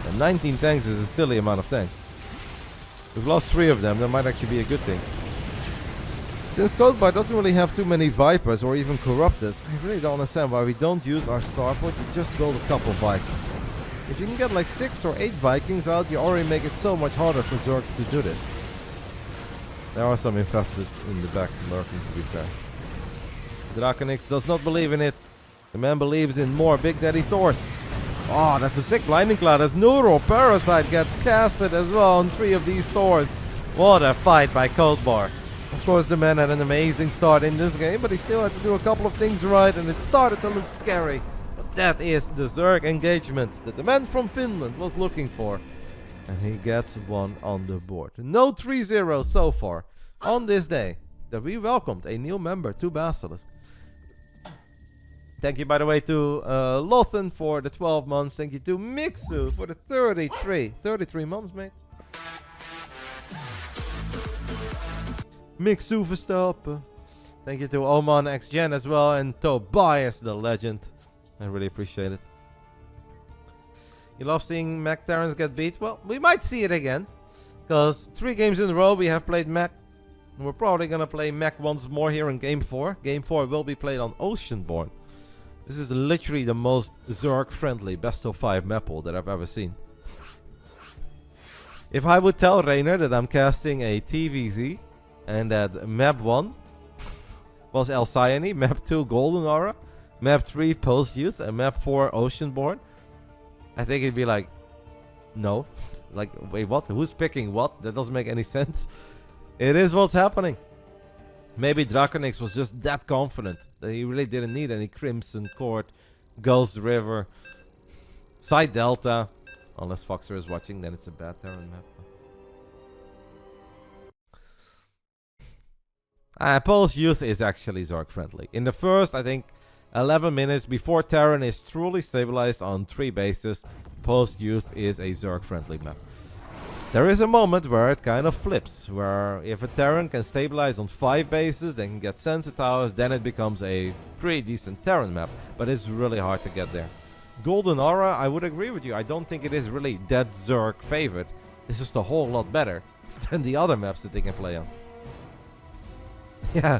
And 19 tanks is a silly amount of tanks. We've lost 3 of them, that might actually be a good thing. Since Codebar doesn't really have too many Vipers or even Corruptors, I really don't understand why we don't use our Starport to just build a couple Vikings. If you can get like 6 or 8 Vikings out, you already make it so much harder for Zergs to do this. There are some infestors in the back lurking, to be fair. Draconix does not believe in it. The man believes in more Big Daddy Thors. Oh, that's a sick lightning cloud as Neuro Parasite gets casted as well on 3 of these Thors. What a fight by Codebar. Of course, the man had an amazing start in this game, but he still had to do a couple of things right, and it started to look scary. But that is the Zerg engagement that the man from Finland was looking for. And he gets one on the board. No 3-0 so far on this day that we welcomed a new member to Basilisk. Thank you, by the way, to Lothan for the 12 months. Thank you to Mixu for the 33 months, mate. Mixu Verstappen. Thank you to Oman XGen as well, and Tobias the legend. I really appreciate it. You love seeing Mech Terrans get beat? Well, we might see it again. Because 3 games in a row we have played Mech. And we're probably going to play Mech once more here in Game 4. Game 4 will be played on Oceanborn. This is literally the most Zerg-friendly best of 5 map pool that I've ever seen. If I would tell Rainer that I'm casting a TVZ and that map 1 was Alcyone, map 2 Golden Aura, map 3 Post Youth, and map 4 Oceanborn, I think he'd be like, no. Like, wait, what? Who's picking what? That doesn't make any sense. It is what's happening. Maybe Draconix was just that confident that he really didn't need any Crimson Court, Ghost River, Side Delta. Unless Foxer is watching, then it's a bad Terran map. Pulse Youth is actually Zerg friendly. In the first, I think, 11 minutes before Terran is truly stabilized on 3 bases, Pulse Youth is a Zerg friendly map. There is a moment where it kind of flips, where if a Terran can stabilize on 5 bases, they can get sensor towers, then it becomes a pretty decent Terran map, but it's really hard to get there. Golden Aura, I would agree with you, I don't think it is really that Zerg favorite. It's just a whole lot better than the other maps that they can play on. Yeah,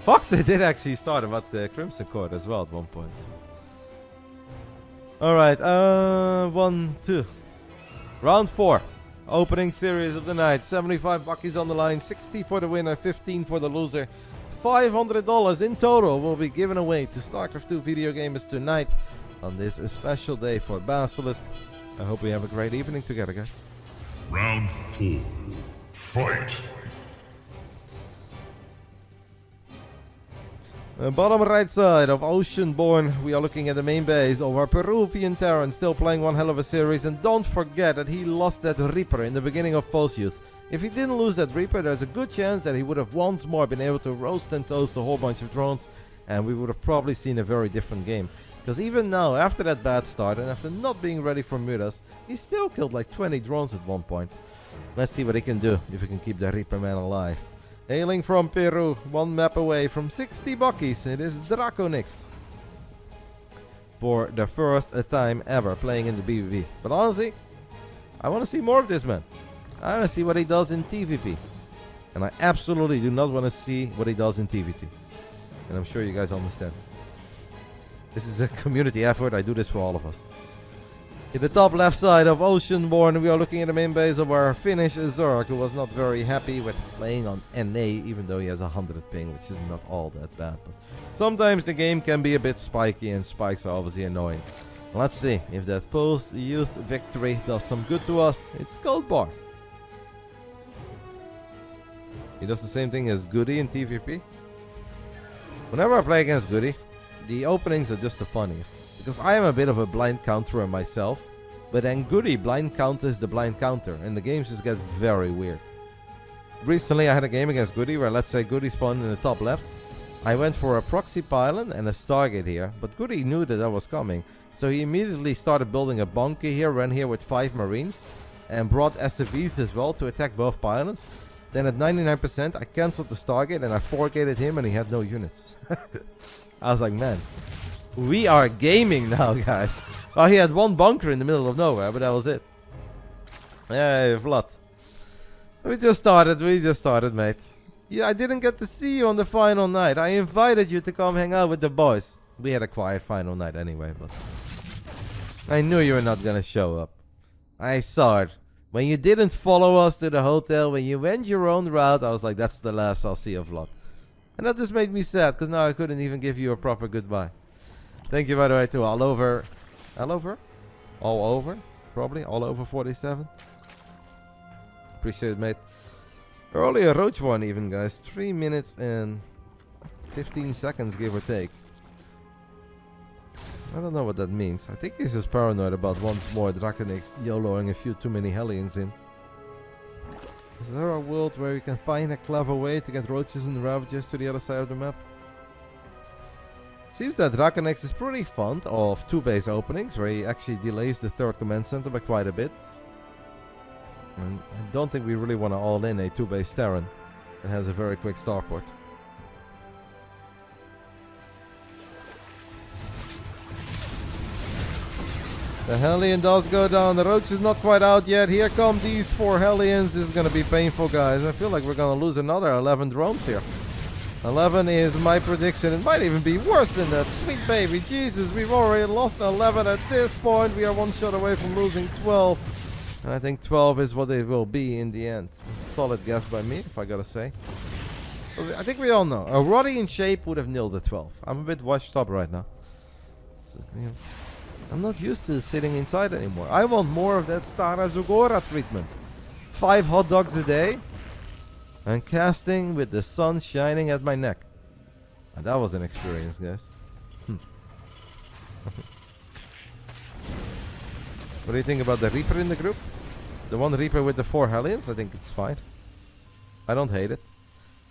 Foxy did actually start about the Crimson Court as well at one point. Alright, 1, 2. Round 4. Opening series of the night. 75 buckies on the line. 60 for the winner, 15 for the loser. $500 in total will be given away to Starcraft 2 video gamers tonight on this special day for Basilisk. I hope we have a great evening together, guys. Round 4. Fight! Bottom right side of Oceanborn, we are looking at the main base of our Peruvian Terran, still playing one hell of a series. And don't forget that he lost that Reaper in the beginning of Pulse Youth. If he didn't lose that Reaper, there's a good chance that he would have once more been able to roast and toast a whole bunch of drones, and we would have probably seen a very different game. Because even now, after that bad start and after not being ready for Mutas, he still killed like 20 drones at one point. Let's see what he can do if he can keep the Reaper man alive. Hailing from Peru, 1 map away from 60 buckies, it is Draconix. For the first time ever playing in the BVB. But honestly, I want to see more of this man. I want to see what he does in TVP. And I absolutely do not want to see what he does in TVT. And I'm sure you guys understand. This is a community effort, I do this for all of us. In the top left side of Oceanborn, we are looking at the main base of our Finnish Zerg, who was not very happy with playing on NA, even though he has 100 ping, which is not all that bad. But sometimes the game can be a bit spiky, and spikes are obviously annoying. Let's see if that post-youth victory does some good to us. It's Codebar. He does the same thing as Goody in TVP. Whenever I play against Goody, the openings are just the funniest. Because I am a bit of a blind counterer myself, but then Goody blind counters the blind counter, and the games just get very weird. Recently I had a game against Goody where, let's say, Goody spawned in the top left. I went for a proxy pylon and a Stargate here, but Goody knew that was coming, so he immediately started building a bunker here, ran here with 5 marines, and brought SCVs as well to attack both pylons. Then at 99% I cancelled the Stargate and I 4-gated him and he had no units. I was like, man, we are gaming now, guys. Well, he had 1 bunker in the middle of nowhere, but that was it. Hey, Vlad. We just started, mate. Yeah, I didn't get to see you on the final night. I invited you to come hang out with the boys. We had a quiet final night anyway, but I knew you were not gonna show up. I saw it. When you didn't follow us to the hotel, when you went your own route, I was like, that's the last I'll see of Vlad. And that just made me sad, because now I couldn't even give you a proper goodbye. Thank you, by the way, to all over, probably, all over 47. Appreciate it, mate. Earlier Roach one even, guys. 3 minutes and 15 seconds, give or take. I don't know what that means. I think he's just paranoid about once more Draconix YOLOing a few too many Hellions in. Is there a world where you can find a clever way to get roaches and ravages to the other side of the map? Seems that Draconix is pretty fond of 2 base openings, where he actually delays the 3rd command center by quite a bit. And I don't think we really want to all in a 2 base Terran that has a very quick starport. The Hellion does go down. The Roach is not quite out yet. Here come these 4 Hellions. This is going to be painful, guys. I feel like we're going to lose another 11 drones here. 11 is my prediction. It might even be worse than that. Sweet baby. Jesus, we've already lost 11 at this point. We are 1 shot away from losing 12. And I think 12 is what it will be in the end. Solid guess by me, if I gotta say. I think we all know. A Roddy in shape would have nailed the 12. I'm a bit washed up right now. So, you know, I'm not used to sitting inside anymore. I want more of that Stara Zugora treatment. 5 hot dogs a day. And casting with the sun shining at my neck. And that was an experience, guys. What do you think about the Reaper in the group? The one Reaper with the 4 Hellions? I think it's fine. I don't hate it.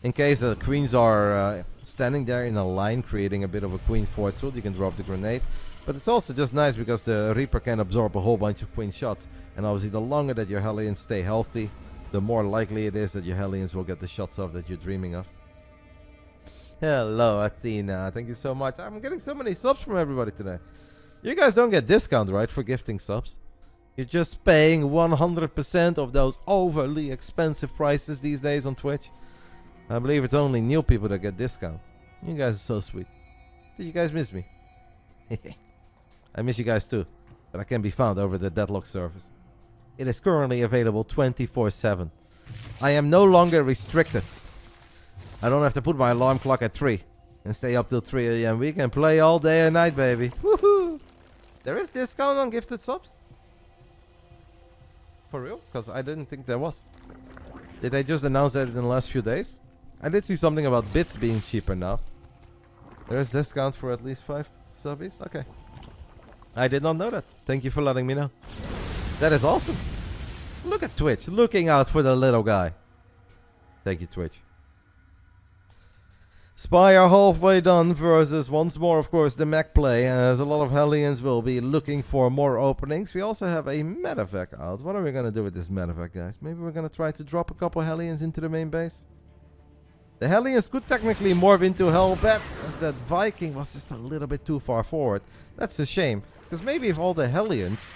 In case the Queens are standing there in a line, creating a bit of a Queen force field, you can drop the grenade. But it's also just nice because the Reaper can absorb a whole bunch of Queen shots. And obviously the longer that your Hellions stay healthy, the more likely it is that your Hellions will get the shots off that you're dreaming of. Hello, Athena. Thank you so much. I'm getting so many subs from everybody today. You guys don't get discount, right, for gifting subs? You're just paying 100% of those overly expensive prices these days on Twitch. I believe it's only new people that get discount. You guys are so sweet. Do you guys miss me? I miss you guys too. But I can be found over the Deadlock service. It is currently available 24/7. I am no longer restricted. I don't have to put my alarm clock at 3 and stay up till 3 AM. We can play all day and night, baby. Woohoo! There is discount on gifted subs? For real? Because I didn't think there was. Did they just announce that in the last few days? I did see something about bits being cheaper now. There is discount for at least 5 subbies? Okay. I did not know that. Thank you for letting me know. That is awesome. Look at Twitch, looking out for the little guy. Thank you, Twitch. Spy are halfway done versus once more, of course, the mech play, as a lot of Hellions will be looking for more openings. We also have a medevac out. What are we going to do with this medevac, guys? Maybe we're going to try to drop a couple Hellions into the main base. The Hellions could technically morph into Hellbats, as that Viking was just a little bit too far forward. That's a shame, because maybe if all the Hellions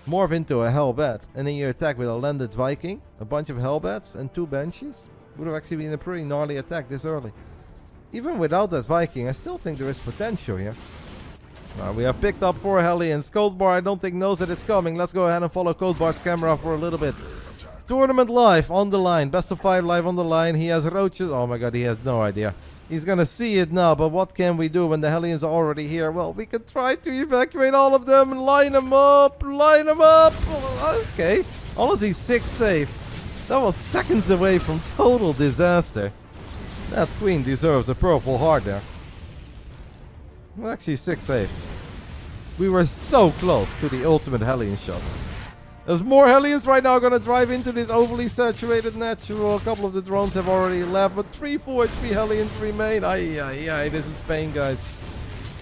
morph into a Hellbat, and then you attack with a landed Viking, a bunch of Hellbats, and 2 Banshees, would have actually been a pretty gnarly attack this early. Even without that Viking, I still think there is potential here. We have picked up 4 Hellions. Codebar, I don't think, knows that it's coming. Let's go ahead and follow Codebar's camera for a little bit. Tournament live on the line. Best of 5 live on the line. He has roaches. Oh my god, he has no idea. He's gonna see it now, but what can we do when the Hellions are already here? Well, we can try to evacuate all of them and line them up. Line them up. Okay. Honestly, 6 safe. That was seconds away from total disaster. That Queen deserves a purple heart there. Well, actually 6 safe. We were so close to the ultimate Hellion shot. There's more Hellions right now gonna drive into this overly saturated natural. A couple of the drones have already left, but 3 full HP Hellions remain. Ay, this is pain, guys.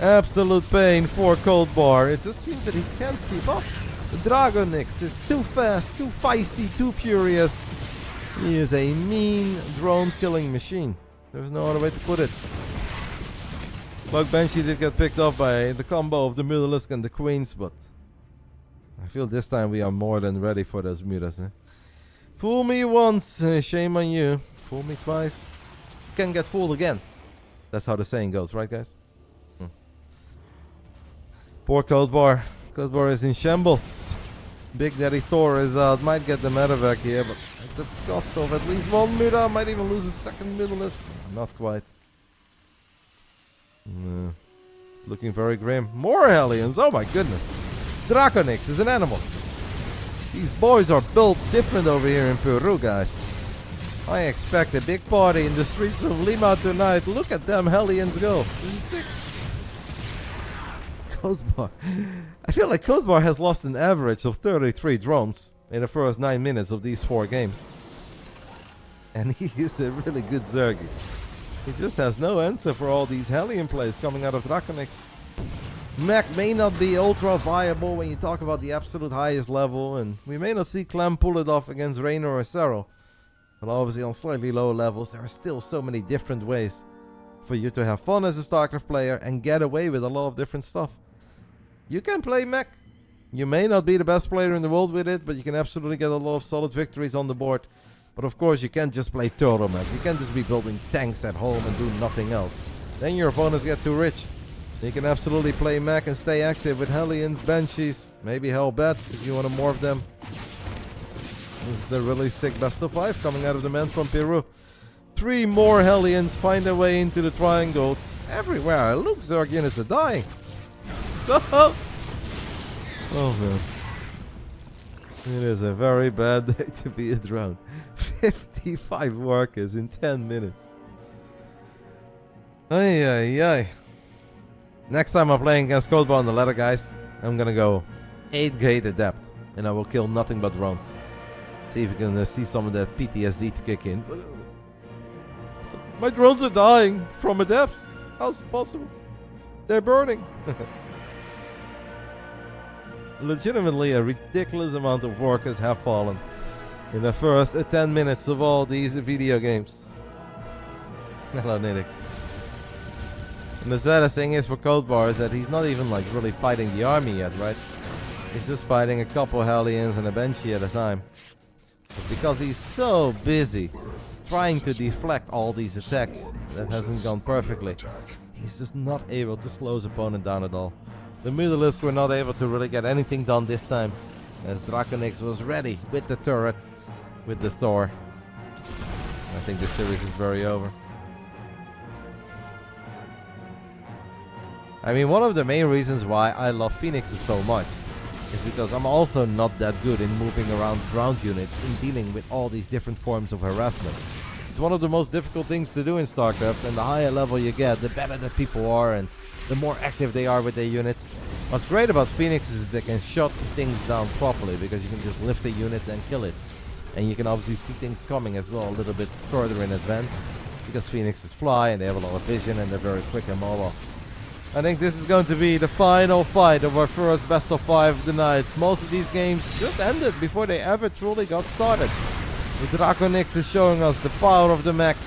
Absolute pain for Codebar. It just seems that he can't keep up. The Draconix is too fast, too feisty, too furious. He is a mean drone killing machine. There's no other way to put it. Bug Banshee did get picked off by the combo of the Mutalisk and the Queens, but I feel this time we are more than ready for those mutas. Fool me once, shame on you. Fool me twice, you can get fooled again. That's how the saying goes, right, guys? Poor Codebar. Codebar is in shambles. Big Daddy Thor is out. Might get the medevac here, but at the cost of at least 1 muta. Might even lose a second Mutalisk. Not quite. It's looking very grim. More Hellions. Oh my goodness. Draconix is an animal. These boys are built different over here in Peru, guys. I expect a big party in the streets of Lima tonight. Look at them Hellions go. This is sick. Codebar. I feel like Codebar has lost an average of 33 drones in the first 9 minutes of these 4 games. And he is a really good Zerg. He just has no answer for all these Hellion plays coming out of Draconix. Mech may not be ultra viable when you talk about the absolute highest level, and we may not see Clem pull it off against Raynor or Cero. But obviously on slightly lower levels, there are still so many different ways for you to have fun as a Starcraft player and get away with a lot of different stuff. You can play mech. You may not be the best player in the world with it, but you can absolutely get a lot of solid victories on the board. But of course, you can't just play turtle mech. You can't just be building tanks at home and do nothing else. Then your opponents get too rich. You can absolutely play mech and stay active with Hellions, Banshees, maybe Hellbats if you want to morph them. This is the really sick best of 5 coming out of the man from Peru. 3 more Hellions find their way into the triangle. It's everywhere. Look, Zerg units are dying. Oh man. It is a very bad day to be a drone. 55 workers in 10 minutes. Ay, ay, ay. Next time I'm playing against Codebar on the ladder, guys, I'm gonna go 8 gate adept, and I will kill nothing but drones. See if you can see some of that PTSD to kick in. My drones are dying from adepts. How's it possible? They're burning. Legitimately, a ridiculous amount of workers have fallen in the first 10 minutes of all these video games. Hello, Nidix. And the saddest thing is for Codebar is that he's not even like really fighting the army yet, right? He's just fighting a couple Hellions and a Banshee at a time. But because he's so busy trying to deflect all these attacks that hasn't gone perfectly, he's just not able to slow his opponent down at all. The Mutalisk were not able to really get anything done this time, as Draconix was ready with the turret, with the Thor. I think this series is very over. I mean, one of the main reasons why I love Phoenixes so much is because I'm also not that good in moving around ground units in dealing with all these different forms of harassment. It's one of the most difficult things to do in StarCraft, and the higher level you get, the better the people are and the more active they are with their units. What's great about Phoenixes is they can shut things down properly, because you can just lift a unit and kill it. And you can obviously see things coming as well a little bit further in advance, because Phoenixes fly and they have a lot of vision and they're very quick and mobile. I think this is going to be the final fight of our first best of 5 of the night. Most of these games just ended before they ever truly got started. The Draconix is showing us the power of the mech.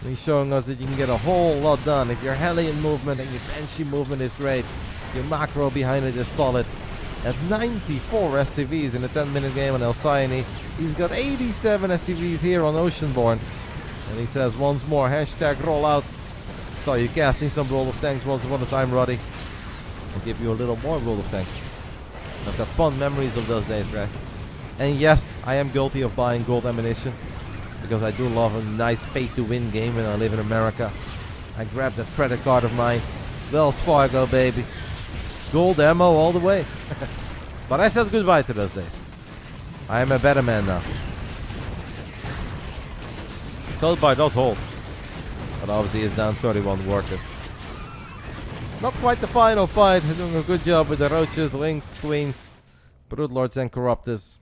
He's showing us that you can get a whole lot done. If your Hellion movement and your Banshee movement is great, your macro behind it is solid. At 94 SCVs in a 10-minute game on Alcyone, he's got 87 SCVs here on Oceanborn. And he says once more, hashtag roll out. Saw you casting some roll of tanks once upon a time, Roddy. I'll give you a little more roll of tanks. I've got fond memories of those days, guys. And yes, I am guilty of buying gold ammunition, because I do love a nice pay-to-win game when I live in America. I grabbed that credit card of mine. Wells Fargo, baby. Gold ammo all the way. But I said goodbye to those days. I am a better man now. Codebar does hold, but obviously is down 31 workers. Not quite the final fight. They're doing a good job with the Roaches, Lynx, Queens, Broodlords and Corruptors.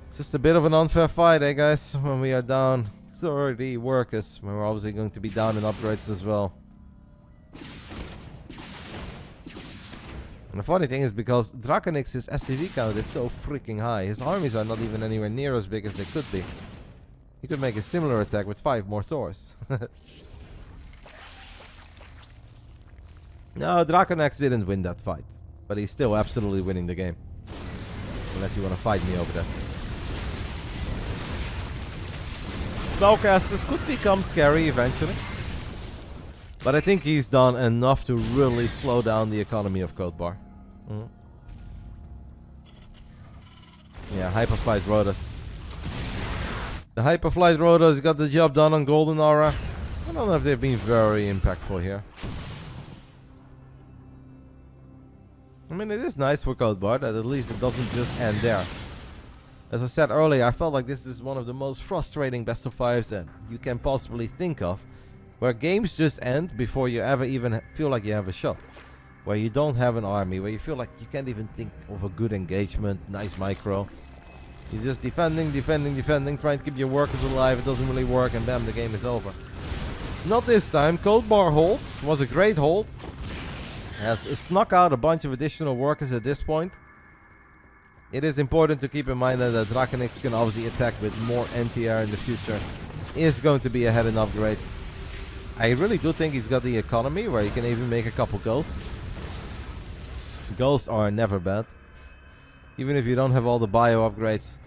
It's just a bit of an unfair fight, eh guys, when we are down 30 workers. We're obviously going to be down in upgrades as well. And the funny thing is, because Draconix's SCV count is so freaking high, his armies are not even anywhere near as big as they could be. He could make a similar attack with 5 more Thors. No, Draconix didn't win that fight, but he's still absolutely winning the game. Unless you want to fight me over that. Spellcasters could become scary eventually, but I think he's done enough to really slow down the economy of Codebar. Yeah, Hyperflight Rotas. The Hyperflight Rotas got the job done on Golden Aura. I don't know if they've been very impactful here. I mean, it is nice for Codebar that at least it doesn't just end there. As I said earlier, I felt like this is one of the most frustrating best of 5s that you can possibly think of, where games just end before you ever even feel like you have a shot. where you don't have an army, where you feel like you can't even think of a good engagement, nice micro. You're just defending, trying to keep your workers alive. It doesn't really work, and bam, the game is over. Not this time. Codebar holds. Was a great hold. Has snuck out a bunch of additional workers at this point. It is important to keep in mind that the Draconix can obviously attack with more NTR in the future. Is going to be ahead in upgrades. I really do think he's got the economy where he can even make a couple ghosts. Ghosts are never bad. Even if you don't have all the bio upgrades.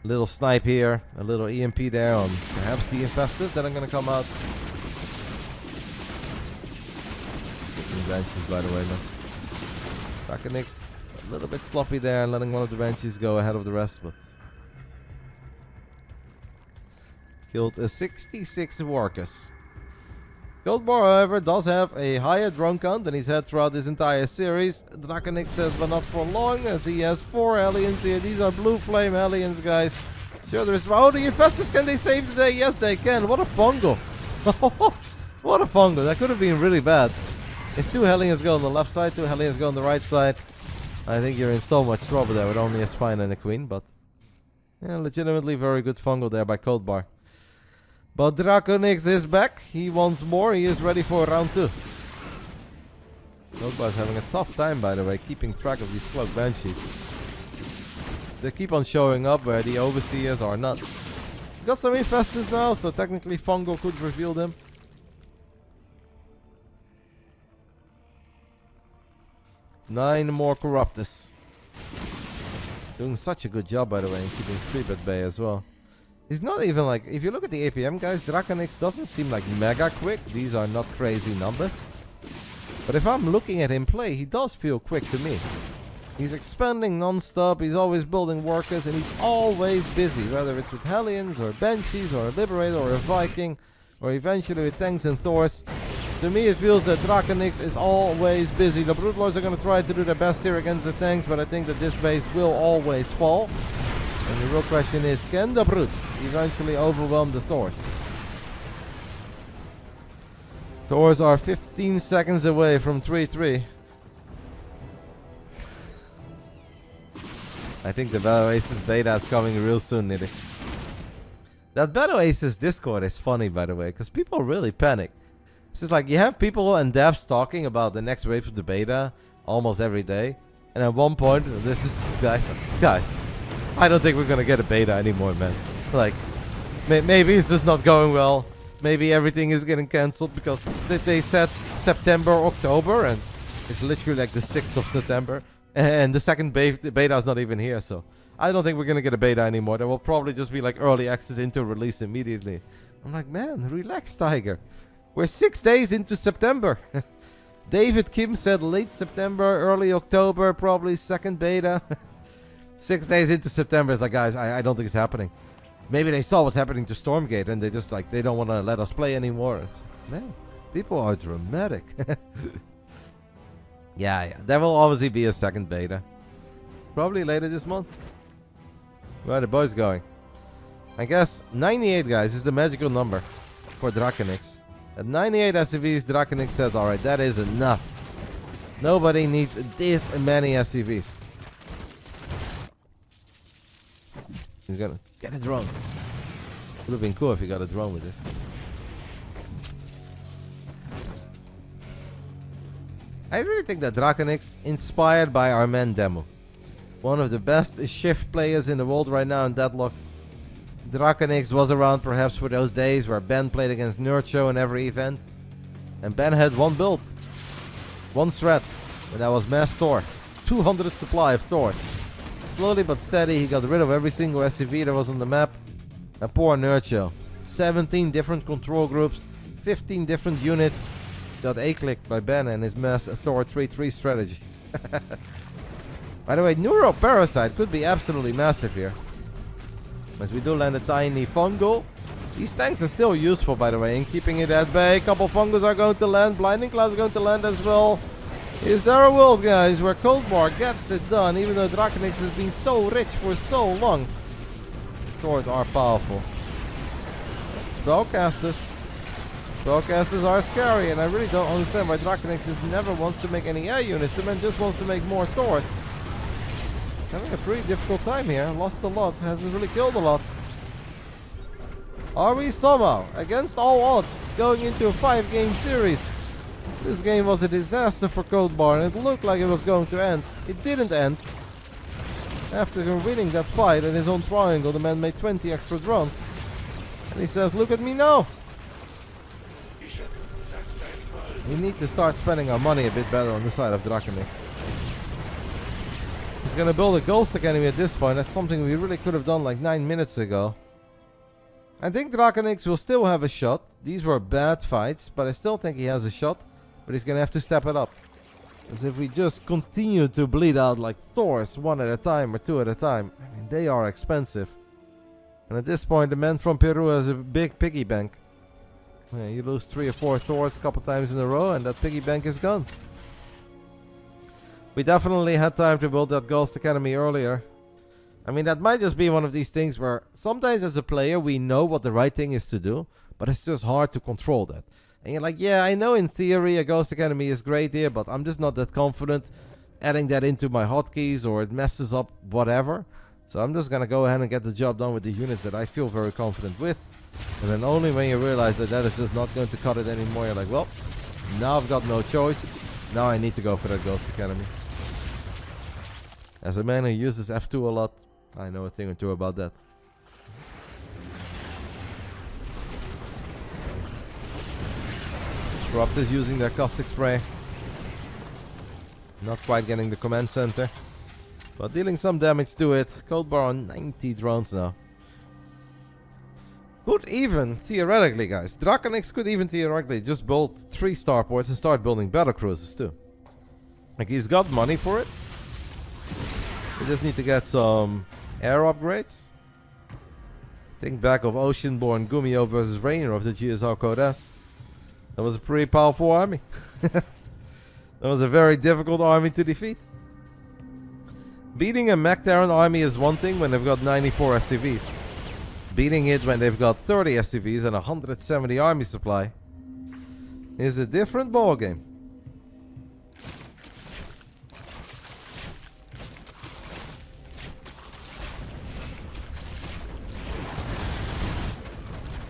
A little snipe here, a little EMP there on perhaps the infestors that are going to come out. Benches, by the way, man. Draconix a little bit sloppy there, letting one of the benches go ahead of the rest, but killed 66 workers. Codebar, however, does have a higher drone count than he's had throughout this entire series. Draconix says, but not for long, as he has 4 aliens here. These are blue flame aliens, guys. Sure, there is. Oh, the infestors, can they save today? Yes, they can. What a fungal. What a fungal. That could have been really bad. If 2 Hellions go on the left side, 2 Hellions go on the right side, I think you're in so much trouble there with only a Spine and a Queen. But yeah, legitimately very good fungal there by Codebar. But Draconix is back. He wants more. He is ready for round 2. Codebar is having a tough time, by the way, keeping track of these Cloak Banshees. They keep on showing up where the Overseers are not. Got some Infestors now, so technically fungal could reveal them. Nine more Corruptus. Doing such a good job, by the way, in keeping creep at bay as well. He's not even like, if you look at the APM guys, Draconix doesn't seem like mega quick. These are not crazy numbers. But if I'm looking at him play, he does feel quick to me. He's expanding non-stop, he's always building workers, and he's always busy. Whether it's with Hellions, or Banshees, or a Liberator, or a Viking, or eventually with tanks and Thors. To me, it feels that Draconix is always busy. The Broodlords are going to try to do their best here against the tanks, but I think that this base will always fall. And the real question is, can the Brutes eventually overwhelm the Thors? Thors are 15 seconds away from 3-3. I think the Battle Aces beta is coming real soon, Nitty. That Battle Aces Discord is funny, by the way, because people really panic. It's just like, you have people and devs talking about the next wave of the beta almost every day. And at one point, this is guys, I don't think we're gonna get a beta anymore, man. Like, maybe it's just not going well. Maybe everything is getting cancelled because they said September, October, and it's literally like the 6th of September. And the second beta is not even here, so I don't think we're gonna get a beta anymore. There will probably just be like early access into release immediately. I'm like, man, relax, Tiger. We're 6 days into September. David Kim said late September, early October, probably second beta. 6 days into September is like, guys, I don't think it's happening. Maybe they saw what's happening to Stormgate and they just like, they don't want to let us play anymore. Man, people are dramatic. Yeah, there will obviously be a second beta. Probably later this month. Where are the boys going? I guess 98, guys, is the magical number for Draconix. At 98 SCVs, Draconix says, alright, that is enough. Nobody needs this many SCVs. He's gonna get a drone. Would have been cool if he got a drone with this. I really think that Draconix, inspired by our man Demo, one of the best shift players in the world right now in Deadlock. Draconix was around perhaps for those days where Ben played against Nerdshow in every event. And Ben had one build, one threat, and that was Mass Thor. 200 supply of Thors. Slowly but steady, he got rid of every single SCV that was on the map. And poor Nerdshow. 17 different control groups, 15 different units. Got A-clicked by Ben and his Mass Thor 3-3 strategy. By the way, Neuro Parasite could be absolutely massive here. As we do land a tiny fungal. These tanks are still useful, by the way, in keeping it at bay. A couple fungals are going to land. Blinding Cloud is going to land as well. Is there a world, guys, where Codebar gets it done, even though Draconix has been so rich for so long? Thors are powerful. Spellcasters. Spellcasters are scary, and I really don't understand why Draconix just never wants to make any air units. The man just wants to make more Thors. Having a pretty difficult time here. Lost a lot, hasn't really killed a lot. Are we somehow, against all odds, going into a 5-game series? This game was a disaster for Codebar, and it looked like it was going to end. It didn't end. After winning that fight in his own triangle, the man made 20 extra drones. And he says, look at me now. We need to start spending our money a bit better on the side of Draconix. He's gonna build a Ghost Academy at this point. That's something we really could have done like 9 minutes ago. I think Draconix will still have a shot. These were bad fights, but I still think he has a shot. But he's gonna have to step it up. Because if we just continue to bleed out like Thors, 1 at a time or 2 at a time, I mean, they are expensive. And at this point, the man from Peru has a big piggy bank. Yeah, you lose 3 or 4 Thors a couple times in a row, and that piggy bank is gone. We definitely had time to build that Ghost Academy earlier. I mean, that might just be one of these things where sometimes as a player we know what the right thing is to do, but it's just hard to control that. And you're like, yeah, I know in theory a Ghost Academy is great here, but I'm just not that confident adding that into my hotkeys, or it messes up whatever. So I'm just gonna go ahead and get the job done with the units that I feel very confident with. And then only when you realize that that is just not going to cut it anymore, you're like, well, now I've got no choice. Now I need to go for that Ghost Academy. As a man who uses F2 a lot, I know a thing or two about that. Corrupt is using their caustic spray. Not quite getting the command center, but dealing some damage to it. Codebar on 90 drones now. Could even, theoretically guys, Draconix could even theoretically just build 3 starports and start building battle cruisers too. Like, he's got money for it. We just need to get some air upgrades. Think back of Oceanborn Gumio versus Rainer of the GSR Code S. That was a pretty powerful army. That was a very difficult army to defeat. Beating a Mech Terran army is one thing when they've got 94 SCVs. Beating it when they've got 30 SCVs and 170 army supply is a different ballgame.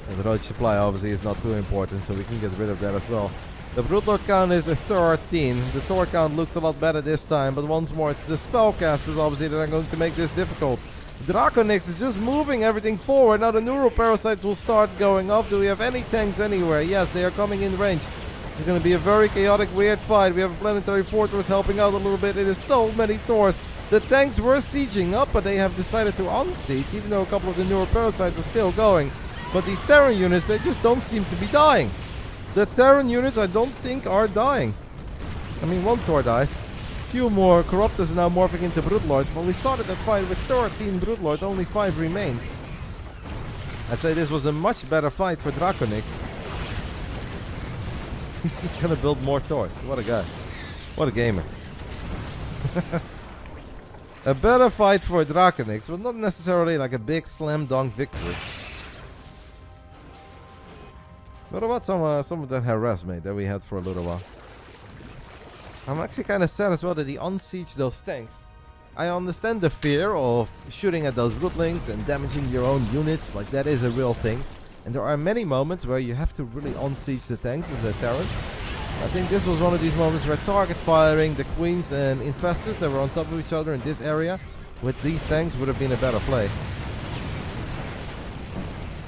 The road supply obviously is not too important, so we can get rid of that as well. The Broodlord count is a 13. The Thor count looks a lot better this time, but once more it's the spellcasters obviously that are going to make this difficult. Draconix is just moving everything forward. Now the neuroparasites will start going off. Do we have any tanks anywhere? Yes, they are coming in range. It's going to be a very chaotic, weird fight. We have a planetary fortress helping out a little bit. It is so many Thors. The tanks were sieging up, but they have decided to unsiege, even though a couple of the neuroparasites are still going. But these Terran units, they just don't seem to be dying. The Terran units, I don't think, are dying. I mean, 1 Thor dies. Few more Corruptors are now morphing into Broodlords. When we started that fight with 13 Broodlords, only 5 remained. I'd say this was a much better fight for Draconix. He's just gonna build more Thors. What a guy. What a gamer. A better fight for Draconix, but not necessarily like a big slam dunk victory. What about some of that harassment that we had for a little while? I'm actually kind of sad as well that he unsieged those tanks. I understand the fear of shooting at those broodlings and damaging your own units, like that is a real thing. And there are many moments where you have to really unsiege the tanks as a Terran. I think this was one of these moments where target firing the Queens and Infestors that were on top of each other in this area with these tanks would have been a better play.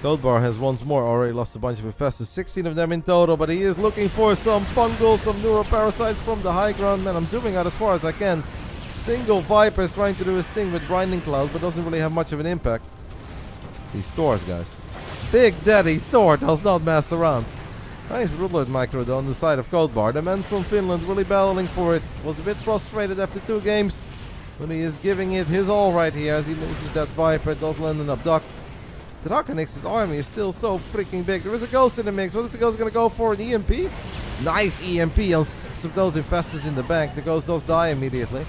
Codebar has once more already lost a bunch of Infestors, 16 of them in total, but he is looking for some fungal, some neuroparasites from the high ground. Man, I'm zooming out as far as I can. Single Viper is trying to do his thing with Grinding Cloud, but doesn't really have much of an impact. These Thors, guys. Big Daddy Thor does not mess around. Nice Broodlord micro though on the side of Codebar. The man from Finland really battling for it. Was a bit frustrated after 2 games, but he is giving it his all right here as he loses that Viper. Does land an abduct. Draconix's army is still so freaking big. There is a Ghost in the mix. What is the Ghost going to go for? An EMP? Nice EMP on 6 of those Infestors in the bank. The Ghost does die immediately.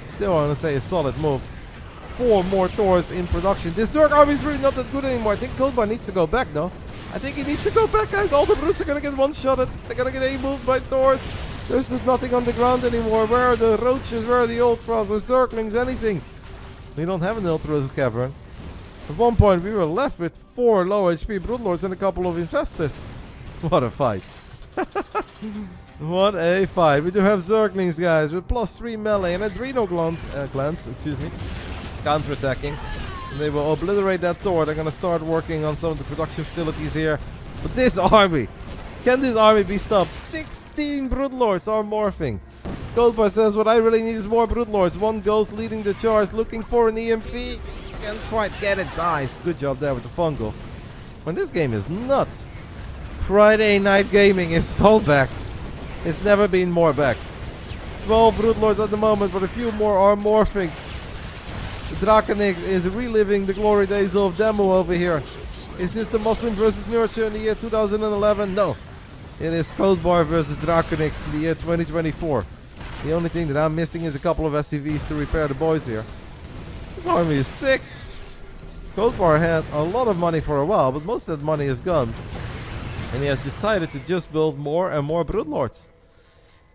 Still, I want to say a solid move. 4 more Thors in production. This Zerg army is really not that good anymore. I think Codebar needs to go back though. I think he needs to go back, guys. All the brutes are gonna get one-shotted. They're gonna get A-moved by Thors. There's just nothing on the ground anymore. Where are the roaches? Where are the ultras or zerglings? Anything? We don't have an ultras cavern. At one point, we were left with 4 low HP broodlords and a couple of infestors. What a fight. What a fight. We do have zerglings, guys, with +3 melee and adrenal glands, counter-attacking. And they will obliterate that Thor. They're gonna start working on some of the production facilities here. But this army, can this army be stopped? 16 broodlords are morphing. Codebar says what I really need is more broodlords. One ghost leading the charge, looking for an EMP. Can't quite get it. Nice. Good job there with the fungal. Man, this game is nuts. Friday night gaming is so back. It's never been more back. 12 broodlords at the moment, but a few more are morphing. Draconix is reliving the glory days of demo over here. Is this the Muslim versus Nurture in the year 2011? No. It is Codebar versus Draconix in the year 2024. The only thing that I'm missing is a couple of SCVs to repair the boys here. This army is sick. Codebar had a lot of money for a while, but most of that money is gone. And he has decided to just build more and more broodlords.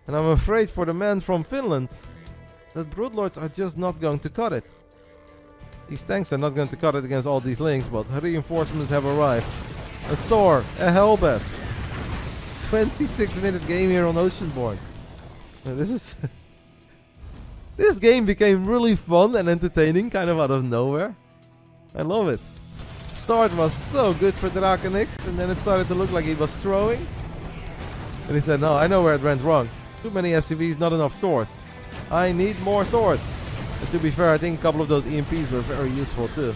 And I'm afraid for the man from Finland that broodlords are just not going to cut it. These tanks are not going to cut it against all these links, but reinforcements have arrived. A Thor, a Hellbat. 26-minute game here on Oceanborn. Now this is... This game became really fun and entertaining, kind of out of nowhere. I love it. Start was so good for Draconix, and then it started to look like he was throwing. And he said, no, I know where it went wrong. Too many SCVs, not enough Thors. I need more Thors. And to be fair, I think a couple of those EMPs were very useful too.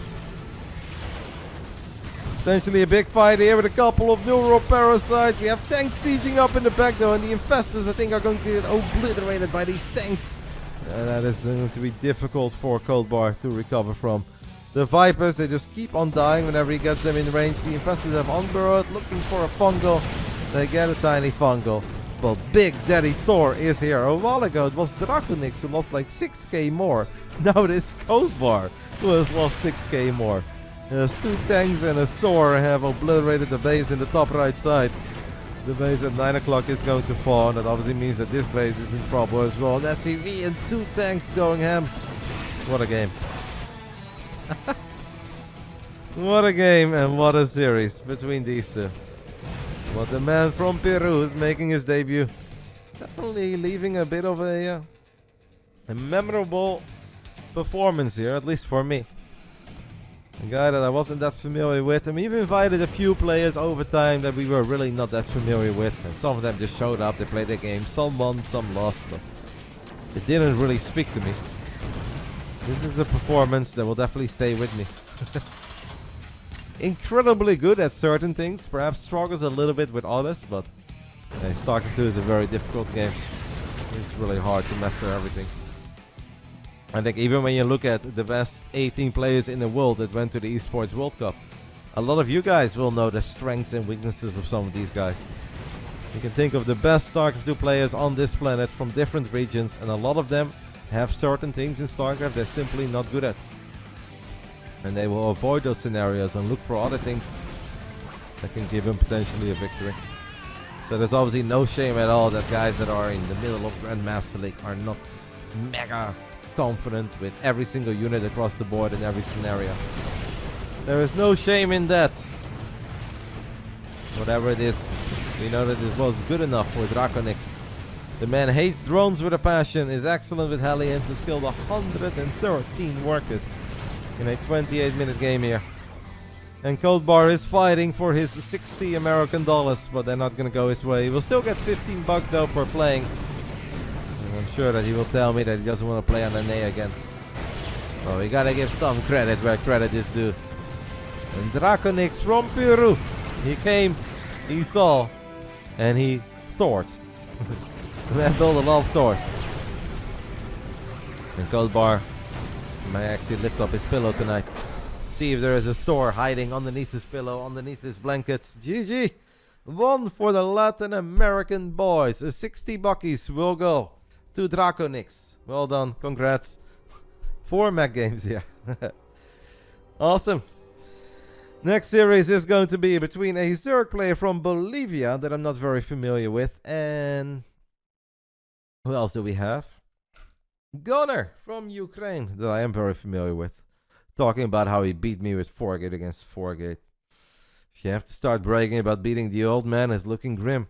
Essentially a big fight here with a couple of neuroparasites. We have tanks sieging up in the back though, and the infestors I think are going to get obliterated by these tanks. That is going to be difficult for Codebar to recover from. The Vipers, they just keep on dying whenever he gets them in range. The infestors have unburrowed, looking for a fungal. They get a tiny fungal. But Big Daddy Thor is here. A while ago it was Draconix who lost like 6k more. Now it is Codebar who has lost 6k more. There's 2 tanks and a Thor have obliterated the base in the top right side. The base at 9 o'clock is going to fall. And that obviously means that this base is in trouble as well. An SCV and 2 tanks going ham. What a game. What a game and what a series between these two. But the man from Peru is making his debut. Definitely leaving a bit of a memorable performance here, at least for me. A guy that I wasn't that familiar with. And we even invited a few players over time that we were really not that familiar with. And some of them just showed up, they played their game. Some won, some lost, but it didn't really speak to me. This is a performance that will definitely stay with me. Incredibly good at certain things, perhaps struggles a little bit with others, but Starcraft 2 is a very difficult game. It's really hard to master everything. I think even when you look at the best 18 players in the world that went to the Esports World Cup, a lot of you guys will know the strengths and weaknesses of some of these guys. You can think of the best Starcraft 2 players on this planet from different regions, and a lot of them have certain things in Starcraft they're simply not good at. And they will avoid those scenarios and look for other things that can give them potentially a victory. So there's obviously no shame at all that guys that are in the middle of Grandmaster League are not mega confident with every single unit across the board in every scenario. There is no shame in that. Whatever it is, we know that it was good enough for Draconix. The man hates drones with a passion, is excellent with Hellions, has killed 113 workers in a 28-minute game here. And Codebar is fighting for his 60 American dollars, but they're not gonna go his way. He will still get 15 bucks though for playing. And I'm sure that he will tell me that he doesn't want to play on an A again. So we gotta give some credit where credit is due. And Draconix from Peru. He came, he saw, and he thought. Man built a lot of Thors. And Codebar may actually lift up his pillow tonight. See if there is a Thor hiding underneath his pillow, underneath his blankets. GG! One for the Latin American boys. 60 buckies will go to Draconix. Well done. Congrats. 4 Mac games here. Awesome. Next series is going to be between a Zerg player from Bolivia that I'm not very familiar with, and who else do we have? Gunner from Ukraine that I am very familiar with. Talking about how he beat me with 4-gate against 4-gate. If you have to start bragging about beating the old man, it's looking grim.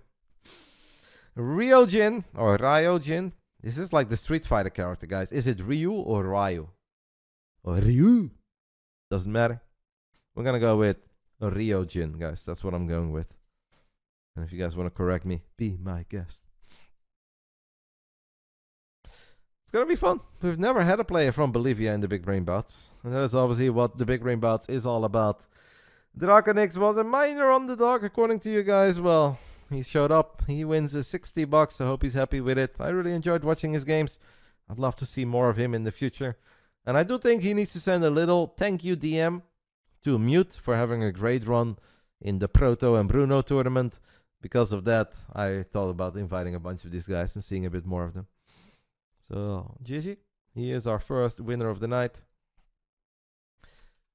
Ryojin, or Ryojin. This is like the Street Fighter character, guys. Is it Ryu or Ryu? Or Ryu? Doesn't matter. We're going to go with Ryojin, guys. That's what I'm going with. And if you guys want to correct me, be my guest. It's going to be fun. We've never had a player from Bolivia in the Big Brain Bouts. And that is obviously what the Big Brain Bouts is all about. Draconix was a minor underdog, according to you guys. Well, he showed up. He wins a $60. I hope he's happy with it. I really enjoyed watching his games. I'd love to see more of him in the future. And I do think he needs to send a little thank you DM to Mute for having a great run in the Proto and Bruno tournament. Because of that, I thought about inviting a bunch of these guys and seeing a bit more of them. So, GG. He is our first winner of the night.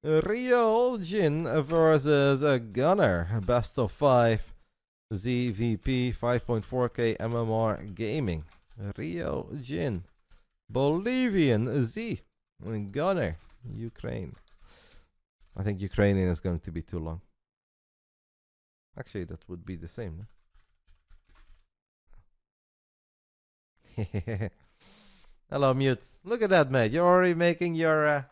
Ryojin versus a Gunner. Best of 5. ZVP 5.4K MMR Gaming. Ryojin. Bolivian Z. Gunner. Ukraine. I think Ukrainian is going to be too long. Actually, that would be the same. No? Hello, Mute. Look at that, mate. You're already making your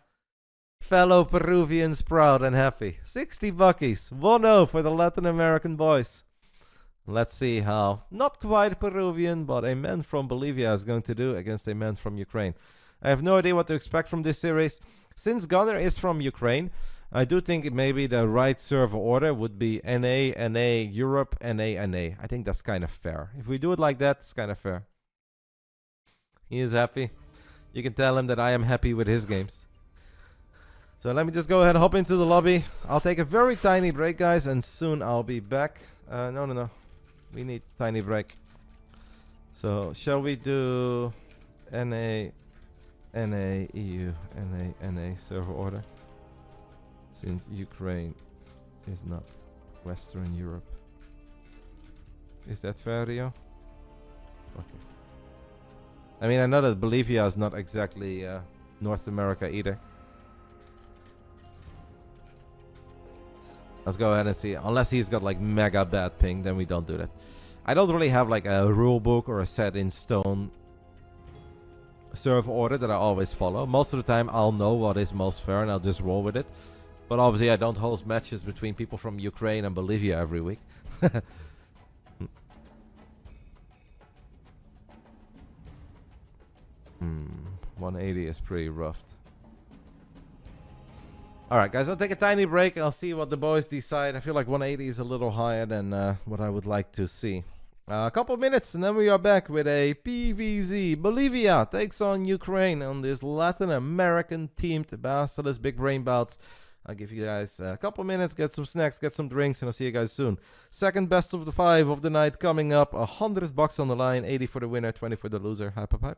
fellow Peruvians proud and happy. 60 buckies. 1-0 for the Latin American boys. Let's see how not quite Peruvian, but a man from Bolivia is going to do against a man from Ukraine. I have no idea what to expect from this series. Since Gunner is from Ukraine, I do think maybe the right server order would be NA, NA, Europe, NA, NA. I think that's kind of fair. If we do it like that, it's kind of fair. He is happy. You can tell him that I am happy with his games. So let me just go ahead and hop into the lobby. I'll take a very tiny break, guys, and soon I'll be back. No. We need tiny break. So shall we do NA, NA, EU, NA, NA server order? Since Ukraine is not Western Europe. Is that fair, Rio? Okay. I mean, I know that Bolivia is not exactly North America either. Let's go ahead and see. Unless he's got like mega bad ping, then we don't do that. I don't really have like a rule book or a set in stone server order that I always follow. Most of the time I'll know what is most fair and I'll just roll with it. But obviously I don't host matches between people from Ukraine and Bolivia every week. 180 is pretty rough. Alright guys, I'll take a tiny break. I'll see what the boys decide. I feel like 180 is a little higher than what I would like to see. A couple of minutes and then we are back with a PVZ. Bolivia takes on Ukraine on this Latin American teamed BASILISK Big Brain Bouts. I'll give you guys a couple of minutes, get some snacks, get some drinks, and I'll see you guys soon. Second best of the 5 of the night coming up. $100 on the line, 80 for the winner, 20 for the loser. Hype, hype, hype.